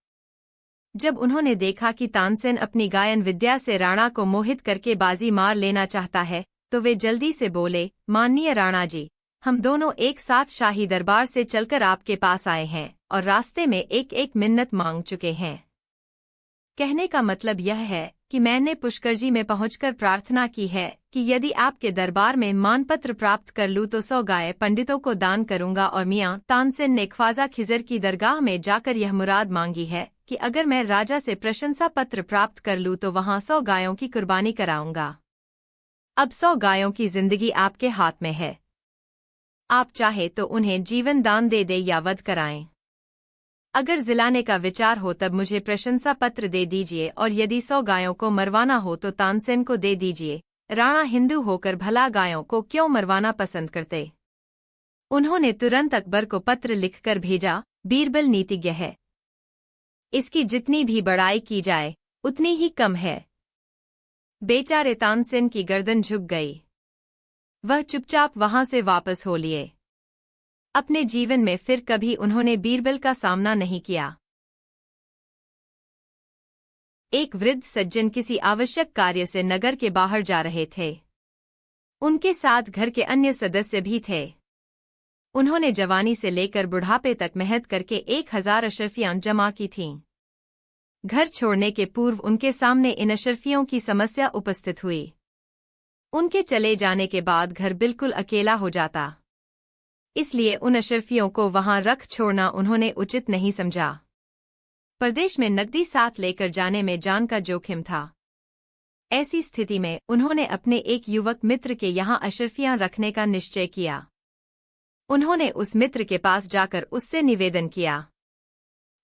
जब उन्होंने देखा कि तानसेन अपनी गायन विद्या से राणा को मोहित करके बाजी मार लेना चाहता है, तो वे जल्दी से बोले, माननीय राणा जी, हम दोनों एक साथ शाही दरबार से चलकर आपके पास आए हैं और रास्ते में एक एक मिन्नत मांग चुके हैं। कहने का मतलब यह है कि मैंने पुष्कर जी में पहुंचकर प्रार्थना की है कि यदि आपके दरबार में मानपत्र प्राप्त कर लूं तो 100 गाय पंडितों को दान करूंगा। और मियां तानसेन ने ख्वाजा खिजर की दरगाह में जाकर यह मुराद मांगी है कि अगर मैं राजा से प्रशंसा पत्र प्राप्त कर लूं तो वहां 100 गायों की कुर्बानी कराऊंगा। अब 100 गायों की जिंदगी आपके हाथ में है। आप चाहे तो उन्हें जीवन दान दे दे या वध कराएं। अगर जिलाने का विचार हो तब मुझे प्रशंसा पत्र दे दीजिए, और यदि 100 गायों को मरवाना हो तो तानसेन को दे दीजिए। राणा हिंदू होकर भला गायों को क्यों मरवाना पसंद करते। उन्होंने तुरंत अकबर को पत्र लिखकर भेजा, बीरबल नीतिज्ञ है, इसकी जितनी भी बड़ाई की जाए उतनी ही कम है। बेचारे तानसेन की गर्दन झुक गई। वह चुपचाप वहां से वापस हो लिए। अपने जीवन में फिर कभी उन्होंने बीरबल का सामना नहीं किया। एक वृद्ध सज्जन किसी आवश्यक कार्य से नगर के बाहर जा रहे थे। उनके साथ घर के अन्य सदस्य भी थे। उन्होंने जवानी से लेकर बुढ़ापे तक मेहनत करके 1000 अशर्फियां जमा की थीं। घर छोड़ने के पूर्व उनके सामने इन अशर्फियों की समस्या उपस्थित हुई। उनके चले जाने के बाद घर बिल्कुल अकेला हो जाता, इसलिए उन अशर्फियों को वहां रख छोड़ना उन्होंने उचित नहीं समझा। प्रदेश में नकदी साथ लेकर जाने में जान का जोखिम था। ऐसी स्थिति में उन्होंने अपने एक युवक मित्र के यहाँ अशर्फियां रखने का निश्चय किया। उन्होंने उस मित्र के पास जाकर उससे निवेदन किया।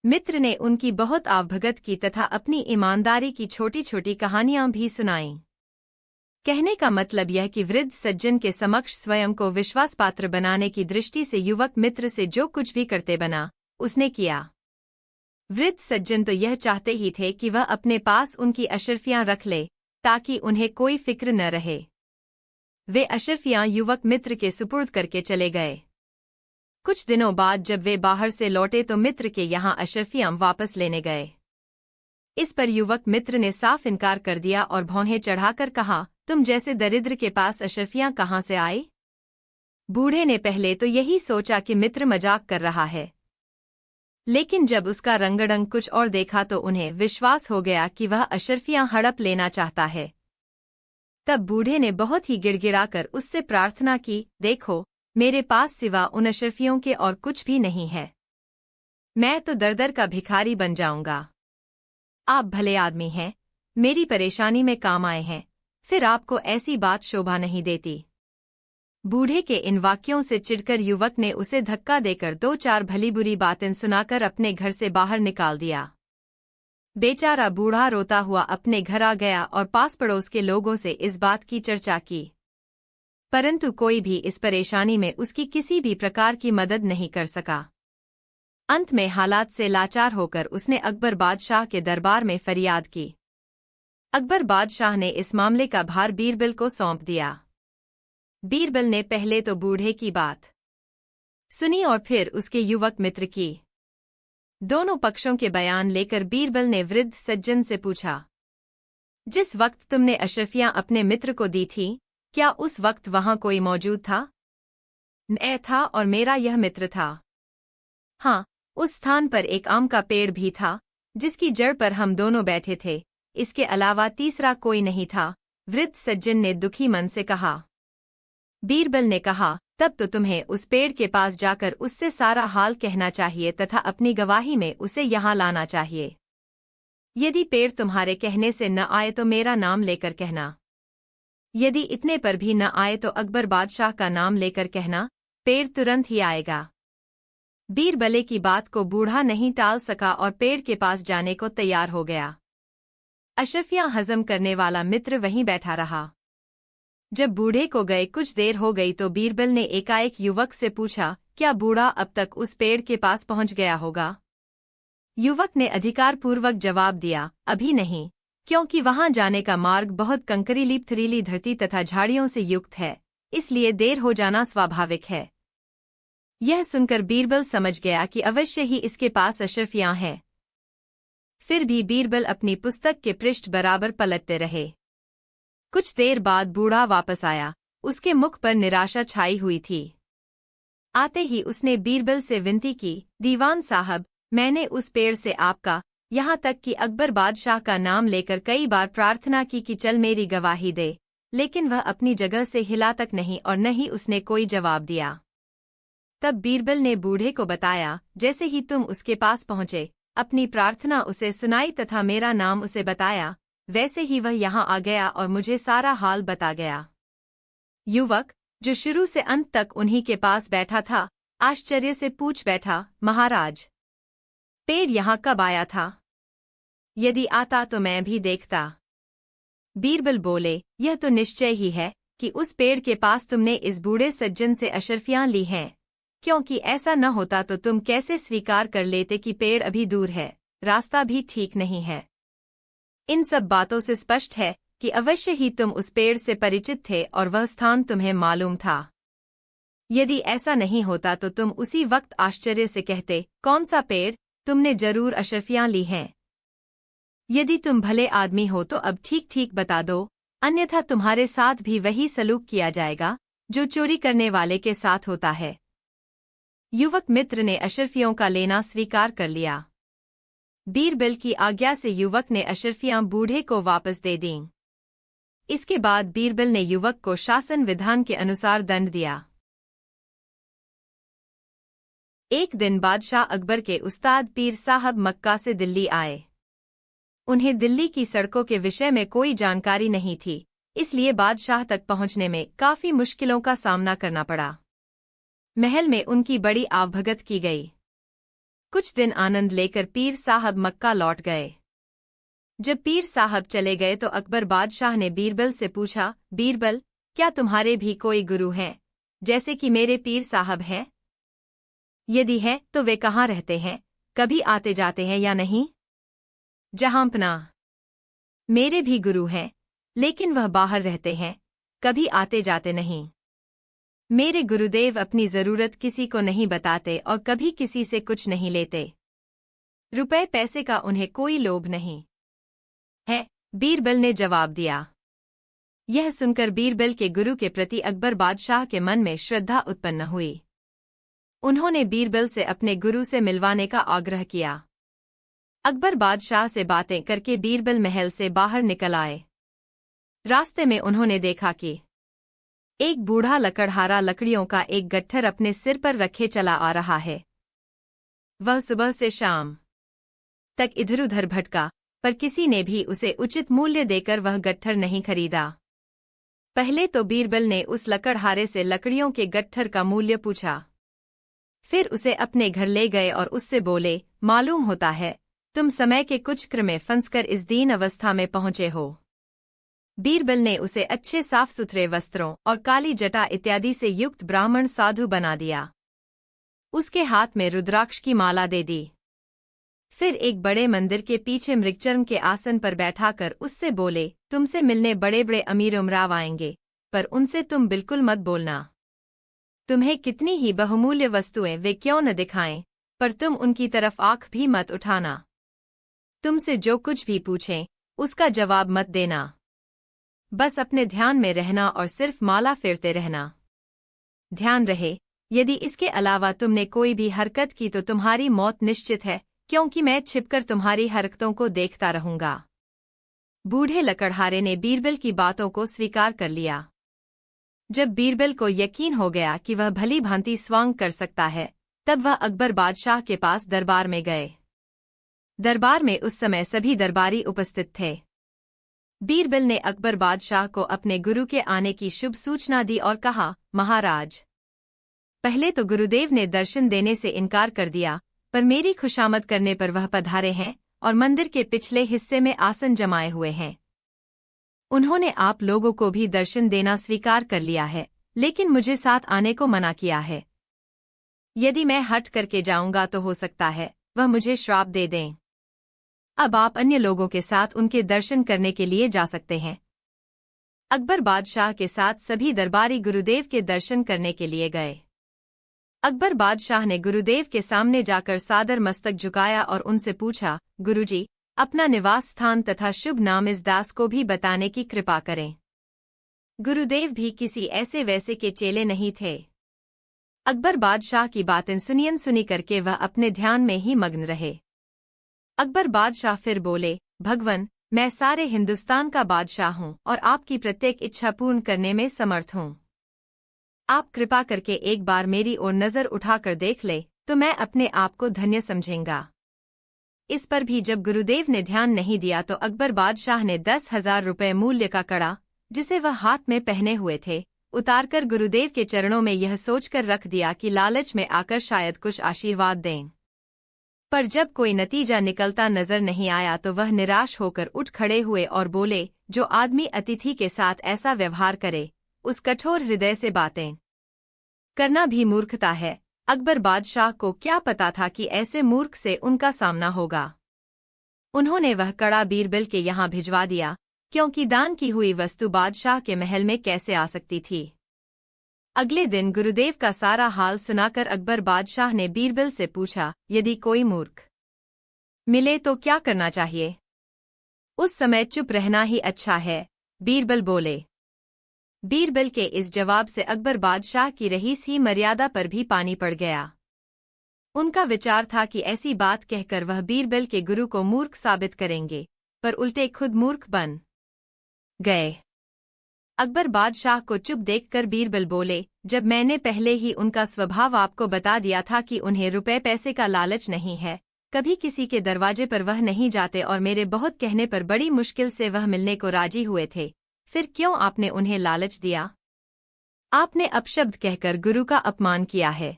मित्र ने उनकी बहुत आवभगत की तथा अपनी ईमानदारी की छोटी छोटी कहानियां भी सुनाईं। कहने का मतलब यह कि वृद्ध सज्जन के समक्ष स्वयं को विश्वासपात्र बनाने की दृष्टि से युवक मित्र से जो कुछ भी करते बना उसने किया। वृद्ध सज्जन तो यह चाहते ही थे कि वह अपने पास उनकी अशर्फियां रख ले ताकि उन्हें कोई फिक्र न रहे। वे अशर्फियां युवक मित्र के सुपुर्द करके चले गए। कुछ दिनों बाद जब वे बाहर से लौटे तो मित्र के यहाँ अशर्फियां वापस लेने गए। इस पर युवक मित्र ने साफ इनकार कर दिया और भौहें चढ़ाकर कहा, तुम जैसे दरिद्र के पास अशर्फियां कहाँ से आए? बूढ़े ने पहले तो यही सोचा कि मित्र मजाक कर रहा है, लेकिन जब उसका रंगढंग कुछ और देखा तो उन्हें विश्वास हो गया कि वह अशर्फियां हड़प लेना चाहता है। तब बूढ़े ने बहुत ही गिड़गिड़ाकर उससे प्रार्थना की, देखो, मेरे पास सिवा उन अशर्फियों के और कुछ भी नहीं है। मैं तो दर-दर का भिखारी बन जाऊंगा। आप भले आदमी हैं, मेरी परेशानी में काम आए हैं, फिर आपको ऐसी बात शोभा नहीं देती। बूढ़े के इन वाक्यों से चिढ़कर युवक ने उसे धक्का देकर 2-4 भली बुरी बातें सुनाकर अपने घर से बाहर निकाल दिया। बेचारा बूढ़ा रोता हुआ अपने घर आ गया और पास पड़ोस के लोगों से इस बात की चर्चा की, परंतु कोई भी इस परेशानी में उसकी किसी भी प्रकार की मदद नहीं कर सका। अंत में हालात से लाचार होकर उसने अकबर बादशाह के दरबार में फरियाद की। अकबर बादशाह ने इस मामले का भार बीरबल को सौंप दिया। बीरबल ने पहले तो बूढ़े की बात सुनी और फिर उसके युवक मित्र की। दोनों पक्षों के बयान लेकर बीरबल ने वृद्ध सज्जन से पूछा, जिस वक्त तुमने अशर्फियां अपने मित्र को दी थी, क्या उस वक्त वहां कोई मौजूद था? मैं था और मेरा यह मित्र था। हाँ, उस स्थान पर एक आम का पेड़ भी था जिसकी जड़ पर हम दोनों बैठे थे। इसके अलावा तीसरा कोई नहीं था, वृद्ध सज्जन ने दुखी मन से कहा। बीरबल ने कहा, तब तो तुम्हें उस पेड़ के पास जाकर उससे सारा हाल कहना चाहिए तथा अपनी गवाही में उसे यहाँ लाना चाहिए। यदि पेड़ तुम्हारे कहने से न आए तो मेरा नाम लेकर कहना। यदि इतने पर भी न आए तो अकबर बादशाह का नाम लेकर कहना, पेड़ तुरंत ही आएगा। बीरबले की बात को बूढ़ा नहीं टाल सका और पेड़ के पास जाने को तैयार हो गया। अशर्फियां हजम करने वाला मित्र वहीं बैठा रहा। जब बूढ़े को गए कुछ देर हो गई तो बीरबल ने एकाएक युवक से पूछा, क्या बूढ़ा अब तक उस पेड़ के पास पहुंच गया होगा? युवक ने अधिकारपूर्वक जवाब दिया, अभी नहीं, क्योंकि वहां जाने का मार्ग बहुत कंकरीली पथरीली धरती तथा झाड़ियों से युक्त है, इसलिए देर हो जाना स्वाभाविक है। यह सुनकर बीरबल समझ गया कि अवश्य ही इसके पास अशर्फियां हैं। फिर भी बीरबल अपनी पुस्तक के पृष्ठ बराबर पलटते रहे। कुछ देर बाद बूढ़ा वापस आया। उसके मुख पर निराशा छाई हुई थी। आते ही उसने बीरबल से विनती की, दीवान साहब, मैंने उस पेड़ से आपका, यहाँ तक कि अकबर बादशाह का नाम लेकर कई बार प्रार्थना की कि चल मेरी गवाही दे, लेकिन वह अपनी जगह से हिला तक नहीं और न ही उसने कोई जवाब दिया। तब बीरबल ने बूढ़े को बताया, जैसे ही तुम उसके पास पहुंचे, अपनी प्रार्थना उसे सुनाई तथा मेरा नाम उसे बताया, वैसे ही वह यहाँ आ गया और मुझे सारा हाल बता गया। युवक, जो शुरू से अंत तक उन्हीं के पास बैठा था, आश्चर्य से पूछ बैठा, महाराज, पेड़ यहाँ कब आया था? यदि आता तो मैं भी देखता। बीरबल बोले, यह तो निश्चय ही है कि उस पेड़ के पास तुमने इस बूढ़े सज्जन से अशर्फियां ली हैं, क्योंकि ऐसा न होता तो तुम कैसे स्वीकार कर लेते कि पेड़ अभी दूर है, रास्ता भी ठीक नहीं है। इन सब बातों से स्पष्ट है कि अवश्य ही तुम उस पेड़ से परिचित थे और वह स्थान तुम्हें मालूम था। यदि ऐसा नहीं होता तो तुम उसी वक्त आश्चर्य से कहते, कौन सा पेड़, तुमने जरूर अशर्फियां ली हैं। यदि तुम भले आदमी हो तो अब ठीक ठीक बता दो, अन्यथा तुम्हारे साथ भी वही सलूक किया जाएगा जो चोरी करने वाले के साथ होता है। युवक मित्र ने अशर्फियों का लेना स्वीकार कर लिया। बीरबल की आज्ञा से युवक ने अशर्फियां बूढ़े को वापस दे दीं। इसके बाद बीरबल ने युवक को शासन विधान के अनुसार दंड दिया। एक दिन बादशाह अकबर के उस्ताद पीर साहब मक्का से दिल्ली आए। उन्हें दिल्ली की सड़कों के विषय में कोई जानकारी नहीं थी, इसलिए बादशाह तक पहुंचने में काफी मुश्किलों का सामना करना पड़ा। महल में उनकी बड़ी आवभगत की गई। कुछ दिन आनंद लेकर पीर साहब मक्का लौट गए। जब पीर साहब चले गए तो अकबर बादशाह ने बीरबल से पूछा, बीरबल, क्या तुम्हारे भी कोई गुरु हैं, जैसे कि मेरे पीर साहब हैं? यदि है तो वे कहाँ रहते हैं, कभी आते जाते हैं या नहीं? जहाँपना, मेरे भी गुरु हैं, लेकिन वह बाहर रहते हैं, कभी आते जाते नहीं। मेरे गुरुदेव अपनी जरूरत किसी को नहीं बताते और कभी किसी से कुछ नहीं लेते। रुपए पैसे का उन्हें कोई लोभ नहीं है, बीरबल ने जवाब दिया। यह सुनकर बीरबल के गुरु के प्रति अकबर बादशाह के मन में श्रद्धा उत्पन्न हुई। उन्होंने बीरबल से अपने गुरु से मिलवाने का आग्रह किया। अकबर बादशाह से बातें करके बीरबल महल से बाहर निकल आए। रास्ते में उन्होंने देखा कि एक बूढ़ा लकड़हारा लकड़ियों का एक गट्ठर अपने सिर पर रखे चला आ रहा है। वह सुबह से शाम तक इधर उधर भटका, पर किसी ने भी उसे उचित मूल्य देकर वह गट्ठर नहीं खरीदा। पहले तो बीरबल ने उस लकड़हारे से लकड़ियों के गट्ठर का मूल्य पूछा, फिर उसे अपने घर ले गए और उससे बोले, मालूम होता है तुम समय के कुछ क्रम में फंसकर इस दीन अवस्था में पहुंचे हो। बीरबल ने उसे अच्छे साफ सुथरे वस्त्रों और काली जटा इत्यादि से युक्त ब्राह्मण साधु बना दिया। उसके हाथ में रुद्राक्ष की माला दे दी। फिर एक बड़े मंदिर के पीछे मृगचर्म के आसन पर बैठाकर उससे बोले, तुमसे मिलने बड़े बड़े अमीर उमराव आएंगे, पर उनसे तुम बिल्कुल मत बोलना। तुम्हें कितनी ही बहुमूल्य वस्तुएं वे क्यों न दिखाएं, पर तुम उनकी तरफ आंख भी मत उठाना। तुमसे जो कुछ भी पूछें, उसका जवाब मत देना। बस अपने ध्यान में रहना और सिर्फ माला फेरते रहना। ध्यान रहे, यदि इसके अलावा तुमने कोई भी हरकत की तो तुम्हारी मौत निश्चित है, क्योंकि मैं छिपकर तुम्हारी हरकतों को देखता रहूंगा। बूढ़े लकड़हारे ने बीरबल की बातों को स्वीकार कर लिया। जब बीरबल को यकीन हो गया कि वह भली भांति स्वांग कर सकता है, तब वह अकबर बादशाह के पास दरबार में गए। दरबार में उस समय सभी दरबारी उपस्थित थे। बीरबल ने अकबर बादशाह को अपने गुरु के आने की शुभ सूचना दी और कहा, महाराज, पहले तो गुरुदेव ने दर्शन देने से इनकार कर दिया, पर मेरी खुशामद करने पर वह पधारे हैं और मंदिर के पिछले हिस्से में आसन जमाए हुए हैं। उन्होंने आप लोगों को भी दर्शन देना स्वीकार कर लिया है, लेकिन मुझे साथ आने को मना किया है। यदि मैं हट करके जाऊंगा तो हो सकता है वह मुझे श्राप दे दें। अब आप अन्य लोगों के साथ उनके दर्शन करने के लिए जा सकते हैं। अकबर बादशाह के साथ सभी दरबारी गुरुदेव के दर्शन करने के लिए गए। अकबर बादशाह ने गुरुदेव के सामने जाकर सादर मस्तक झुकाया और उनसे पूछा, गुरुजी, अपना निवास स्थान तथा शुभ नाम इस दास को भी बताने की कृपा करें। गुरुदेव भी किसी ऐसे वैसे के चेले नहीं थे। अकबर बादशाह की बातें सुनी करके वह अपने ध्यान में ही मग्न रहे। अकबर बादशाह फिर बोले, भगवन, मैं सारे हिंदुस्तान का बादशाह हूँ और आपकी प्रत्येक इच्छा पूर्ण करने में समर्थ हूँ। आप कृपा करके एक बार मेरी ओर नजर उठाकर देख ले तो मैं अपने आप को धन्य समझेंगा। इस पर भी जब गुरुदेव ने ध्यान नहीं दिया तो अकबर बादशाह ने 10,000 रुपये मूल्य का कड़ा, जिसे वह हाथ में पहने हुए थे, उतारकर गुरुदेव के चरणों में यह सोचकर रख दिया कि लालच में आकर शायद कुछ आशीर्वाद दें। पर जब कोई नतीजा निकलता नजर नहीं आया तो वह निराश होकर उठ खड़े हुए और बोले, जो आदमी अतिथि के साथ ऐसा व्यवहार करे, उस कठोर हृदय से बातें करना भी मूर्खता है। अकबर बादशाह को क्या पता था कि ऐसे मूर्ख से उनका सामना होगा। उन्होंने वह कड़ा बीरबल के यहाँ भिजवा दिया, क्योंकि दान की हुई वस्तु बादशाह के महल में कैसे आ सकती थी। अगले दिन गुरुदेव का सारा हाल सुनाकर अकबर बादशाह ने बीरबल से पूछा, यदि कोई मूर्ख मिले तो क्या करना चाहिए? उस समय चुप रहना ही अच्छा है, बीरबल बोले। बीरबल के इस जवाब से अकबर बादशाह की रही सी मर्यादा पर भी पानी पड़ गया। उनका विचार था कि ऐसी बात कहकर वह बीरबल के गुरु को मूर्ख साबित करेंगे, पर उल्टे खुद मूर्ख बन गए। अकबर बादशाह को चुप देखकर बीरबल बोले, जब मैंने पहले ही उनका स्वभाव आपको बता दिया था कि उन्हें रुपए पैसे का लालच नहीं है, कभी किसी के दरवाजे पर वह नहीं जाते और मेरे बहुत कहने पर बड़ी मुश्किल से वह मिलने को राजी हुए थे। फिर क्यों आपने उन्हें लालच दिया? आपने अपशब्द कहकर गुरु का अपमान किया है।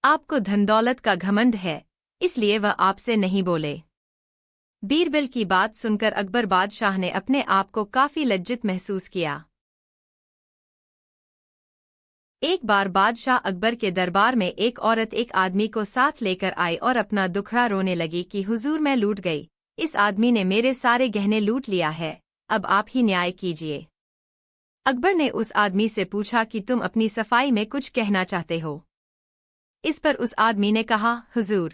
आपको धन दौलत का घमंड है, इसलिए वह आपसे नहीं बोले। बीरबल की बात सुनकर अकबर बादशाह ने अपने आप को काफी लज्जित महसूस किया। एक बार बादशाह अकबर के दरबार में एक औरत एक आदमी को साथ लेकर आई और अपना दुखड़ा रोने लगी कि हुजूर, मैं लूट गई। इस आदमी ने मेरे सारे गहने लूट लिया है, अब आप ही न्याय कीजिए। अकबर ने उस आदमी से पूछा कि तुम अपनी सफाई में कुछ कहना चाहते हो। इस पर उस आदमी ने कहा, हुजूर,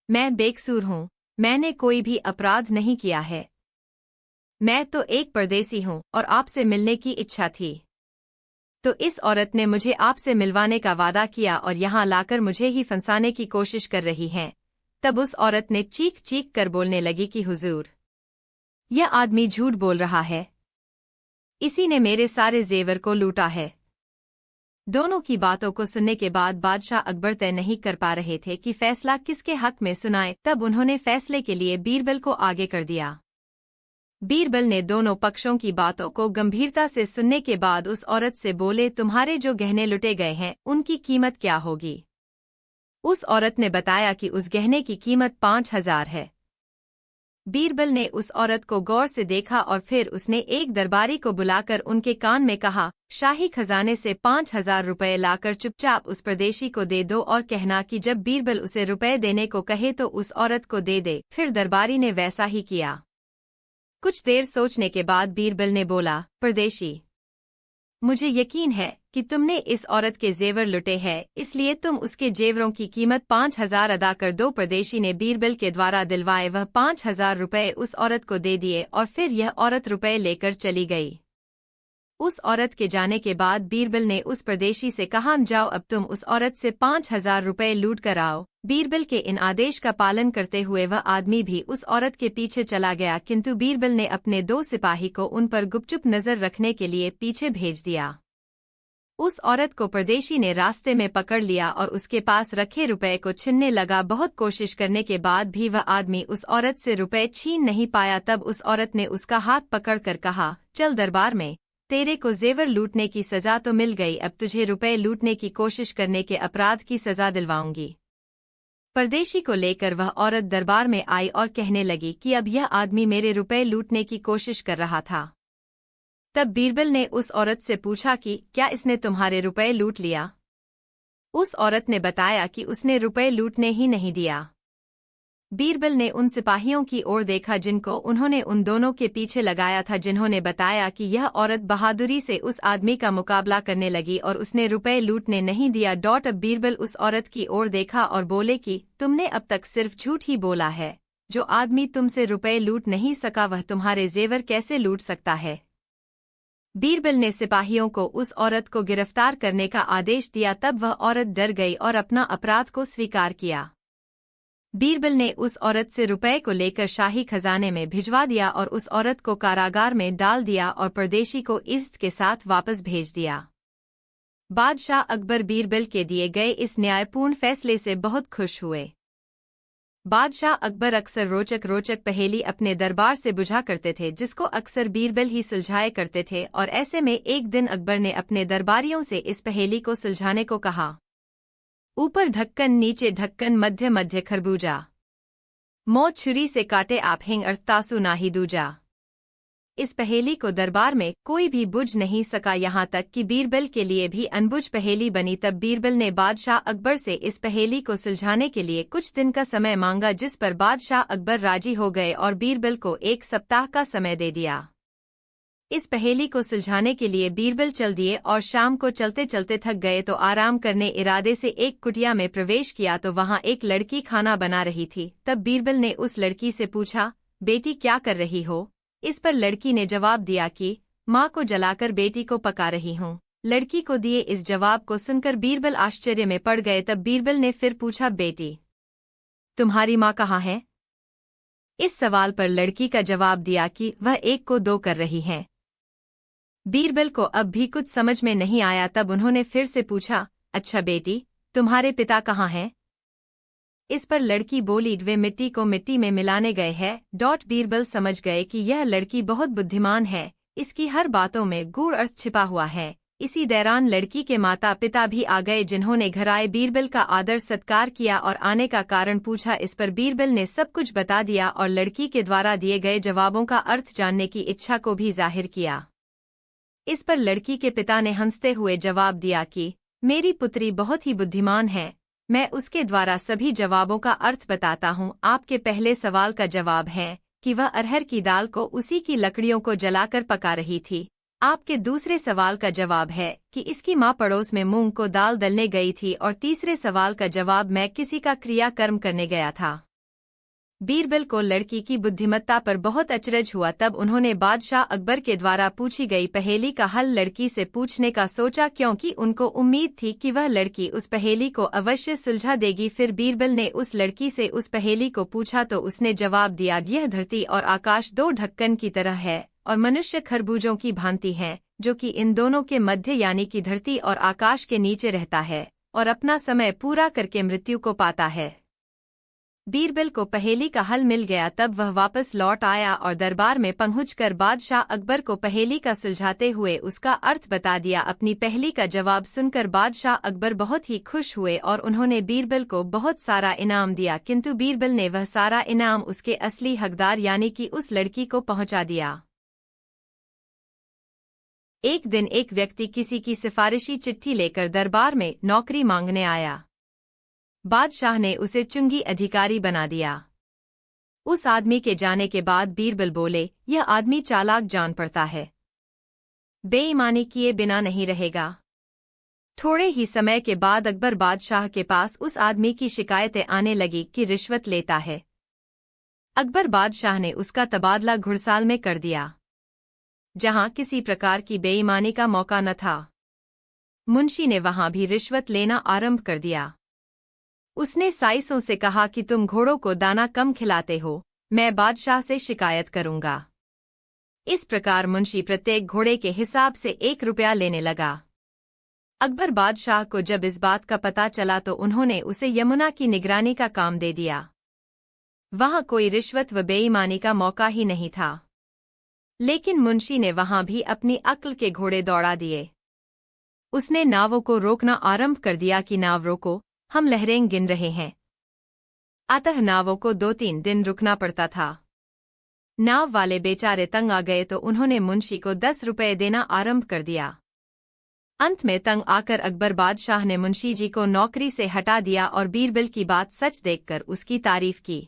मैं बेकसूर हूँ, मैंने कोई भी अपराध नहीं किया है। मैं तो एक परदेसी हूँ और आपसे मिलने की इच्छा थी। तो इस औरत ने मुझे आपसे मिलवाने का वादा किया और यहाँ लाकर मुझे ही फंसाने की कोशिश कर रही हैं। तब उस औरत ने चीख चीख कर बोलने लगी कि हुजूर, यह आदमी झूठ बोल रहा है, इसी ने मेरे सारे जेवर को लूटा है। दोनों की बातों को सुनने के बाद बादशाह अकबर तय नहीं कर पा रहे थे कि फैसला किसके हक में सुनाए। तब उन्होंने फैसले के लिए बीरबल को आगे कर दिया। बीरबल ने दोनों पक्षों की बातों को गंभीरता से सुनने के बाद उस औरत से बोले, तुम्हारे जो गहने लुटे गए हैं उनकी कीमत क्या होगी? उस औरत ने बताया कि उस गहने की कीमत 5,000 है। बीरबल ने उस औरत को गौर से देखा और फिर उसने एक दरबारी को बुलाकर उनके कान में कहा, शाही खजाने से 5,000 रुपये लाकर चुपचाप उस परदेशी को दे दो और कहना कि जब बीरबल उसे रुपए देने को कहे तो उस औरत को दे दे। फिर दरबारी ने वैसा ही किया। कुछ देर सोचने के बाद बीरबल ने बोला, परदेशी, मुझे यकीन है कि तुमने इस औरत के जेवर लुटे हैं, इसलिए तुम उसके जेवरों की कीमत 5,000 अदा कर दो। परदेशी ने बीरबल के द्वारा दिलवाए वह 5,000 रुपये उस औरत को दे दिए और फिर यह औरत रुपए लेकर चली गई। उस औरत के जाने के बाद बीरबल ने उस परदेशी से कहा, जाओ अब तुम उस औरत से 5,000 रुपये लूट कर आओ। बीरबल के इन आदेश का पालन करते हुए वह आदमी भी उस औरत के पीछे चला गया, किंतु बीरबल ने अपने 2 सिपाही को उन पर गुपचुप नजर रखने के लिए पीछे भेज दिया। उस औरत को परदेशी ने रास्ते में पकड़ लिया और उसके पास रखे रुपए को छीनने लगा। बहुत कोशिश करने के बाद भी वह आदमी उस औरत से रुपए छीन नहीं पाया। तब उस औरत ने उसका हाथ पकड़कर कहा, चल दरबार में, तेरे को जेवर लूटने की सजा तो मिल गई, अब तुझे रुपए लूटने की कोशिश करने के अपराध की सजा दिलवाऊंगी। परदेशी को लेकर वह औरत दरबार में आई और कहने लगी कि अब यह आदमी मेरे रुपए लूटने की कोशिश कर रहा था। तब बीरबल ने उस औरत से पूछा कि क्या इसने तुम्हारे रुपए लूट लिया? उस औरत ने बताया कि उसने रुपए लूटने ही नहीं दिया। बीरबल ने उन सिपाहियों की ओर देखा जिनको उन्होंने उन दोनों के पीछे लगाया था, जिन्होंने बताया कि यह औरत बहादुरी से उस आदमी का मुकाबला करने लगी और उसने रुपए लूटने नहीं दिया। अब बीरबल उस औरत की ओर देखा और बोले कि तुमने अब तक सिर्फ झूठ ही बोला है। जो आदमी तुमसे रुपए लूट नहीं सका वह तुम्हारे जेवर कैसे लूट सकता है? बीरबल ने सिपाहियों को उस औरत को गिरफ्तार करने का आदेश दिया। तब वह औरत डर गई और अपना अपराध को स्वीकार किया। बीरबल ने उस औरत से रुपए को लेकर शाही खजाने में भिजवा दिया और उस औरत को कारागार में डाल दिया और परदेशी को इज्जत के साथ वापस भेज दिया। बादशाह अकबर बीरबल के दिए गए इस न्यायपूर्ण फैसले से बहुत खुश हुए। बादशाह अकबर अक्सर रोचक पहेली अपने दरबार से बुझा करते थे, जिसको अक्सर बीरबल ही सुलझाया करते थे। और ऐसे में एक दिन अकबर ने अपने दरबारियों से इस पहेली को सुलझाने को कहा। ऊपर ढक्कन, नीचे ढक्कन, मध्य मध्य खरबूजा, मौत छुरी से काटे आप हिंग अर्थतासु नाही दूजा। इस पहेली को दरबार में कोई भी बुझ नहीं सका, यहाँ तक कि बीरबल के लिए भी अनबुझ पहेली बनी। तब बीरबल ने बादशाह अकबर से इस पहेली को सुलझाने के लिए कुछ दिन का समय मांगा, जिस पर बादशाह अकबर राजी हो गए और बीरबल को 1 सप्ताह का समय दे दिया। इस पहेली को सुलझाने के लिए बीरबल चल दिए और शाम को चलते चलते थक गए तो आराम करने इरादे से एक कुटिया में प्रवेश किया तो वहां एक लड़की खाना बना रही थी। तब बीरबल ने उस लड़की से पूछा, बेटी क्या कर रही हो? इस पर लड़की ने जवाब दिया कि माँ को जलाकर बेटी को पका रही हूँ। लड़की को दिए इस जवाब को सुनकर बीरबल आश्चर्य में पड़ गए। तब बीरबल ने फिर पूछा, बेटी तुम्हारी माँ कहाँ है? इस सवाल पर लड़की का जवाब दिया कि वह 1 को 2 कर रही हैं। बीरबल को अब भी कुछ समझ में नहीं आया। तब उन्होंने फिर से पूछा, अच्छा बेटी तुम्हारे पिता कहाँ हैं? इस पर लड़की बोली, वे मिट्टी को मिट्टी में मिलाने गए हैं। बीरबल समझ गए कि यह लड़की बहुत बुद्धिमान है, इसकी हर बातों में गूढ़ अर्थ छिपा हुआ है। इसी दौरान लड़की के माता पिता भी आ गए, जिन्होंने घर आए बीरबल का आदर सत्कार किया और आने का कारण पूछा। इस पर बीरबल ने सब कुछ बता दिया और लड़की के द्वारा दिए गए जवाबों का अर्थ जानने की इच्छा को भी जाहिर किया। इस पर लड़की के पिता ने हंसते हुए जवाब दिया कि मेरी पुत्री बहुत ही बुद्धिमान है, मैं उसके द्वारा सभी जवाबों का अर्थ बताता हूँ। आपके पहले सवाल का जवाब है कि वह अरहर की दाल को उसी की लकड़ियों को जलाकर पका रही थी। आपके दूसरे सवाल का जवाब है कि इसकी माँ पड़ोस में मूंग को दाल दलने गई थी, और तीसरे सवाल का जवाब मैं किसी का क्रियाकर्म करने गया था। बीरबल को लड़की की बुद्धिमत्ता पर बहुत अचरज हुआ। तब उन्होंने बादशाह अकबर के द्वारा पूछी गई पहेली का हल लड़की से पूछने का सोचा, क्योंकि उनको उम्मीद थी कि वह लड़की उस पहेली को अवश्य सुलझा देगी। फिर बीरबल ने उस लड़की से उस पहेली को पूछा तो उसने जवाब दिया, यह धरती और आकाश दो ढक्कन की तरह है और मनुष्य खरबूजों की भांति है, जो कि इन दोनों के मध्य यानी कि धरती और आकाश के नीचे रहता है और अपना समय पूरा करके मृत्यु को पाता है। बीरबल को पहेली का हल मिल गया। तब वह वापस लौट आया और दरबार में पहुंचकर बादशाह अकबर को पहेली का सुलझाते हुए उसका अर्थ बता दिया। अपनी पहेली का जवाब सुनकर बादशाह अकबर बहुत ही खुश हुए और उन्होंने बीरबल को बहुत सारा इनाम दिया, किंतु बीरबल ने वह सारा इनाम उसके असली हकदार यानी कि उस लड़की को पहुंचा दिया। एक दिन एक व्यक्ति किसी की सिफारिशी चिट्ठी लेकर दरबार में नौकरी मांगने आया। बादशाह ने उसे चुंगी अधिकारी बना दिया। उस आदमी के जाने के बाद बीरबल बोले, यह आदमी चालाक जान पड़ता है, बेईमानी किए बिना नहीं रहेगा। थोड़े ही समय के बाद अकबर बादशाह के पास उस आदमी की शिकायतें आने लगी कि रिश्वत लेता है। अकबर बादशाह ने उसका तबादला घुड़साल में कर दिया, जहां किसी प्रकार की बेईमानी का मौका न था। मुंशी ने वहां भी रिश्वत लेना आरंभ कर दिया। उसने साइसों से कहा कि तुम घोड़ों को दाना कम खिलाते हो, मैं बादशाह से शिकायत करूंगा। इस प्रकार मुंशी प्रत्येक घोड़े के हिसाब से 1 रुपया लेने लगा। अकबर बादशाह को जब इस बात का पता चला तो उन्होंने उसे यमुना की निगरानी का काम दे दिया। वहां कोई रिश्वत व बेईमानी का मौका ही नहीं था, लेकिन मुंशी ने वहां भी अपनी अक्ल के घोड़े दौड़ा दिए। उसने नावों को रोकना आरंभ कर दिया कि नाव रोको, हम लहरें गिन रहे हैं। अतः नावों को 2-3 दिन रुकना पड़ता था। नाव वाले बेचारे तंग आ गए तो उन्होंने मुंशी को 10 रुपये देना आरंभ कर दिया। अंत में तंग आकर अकबर बादशाह ने मुंशी जी को नौकरी से हटा दिया और बीरबल की बात सच देखकर उसकी तारीफ की।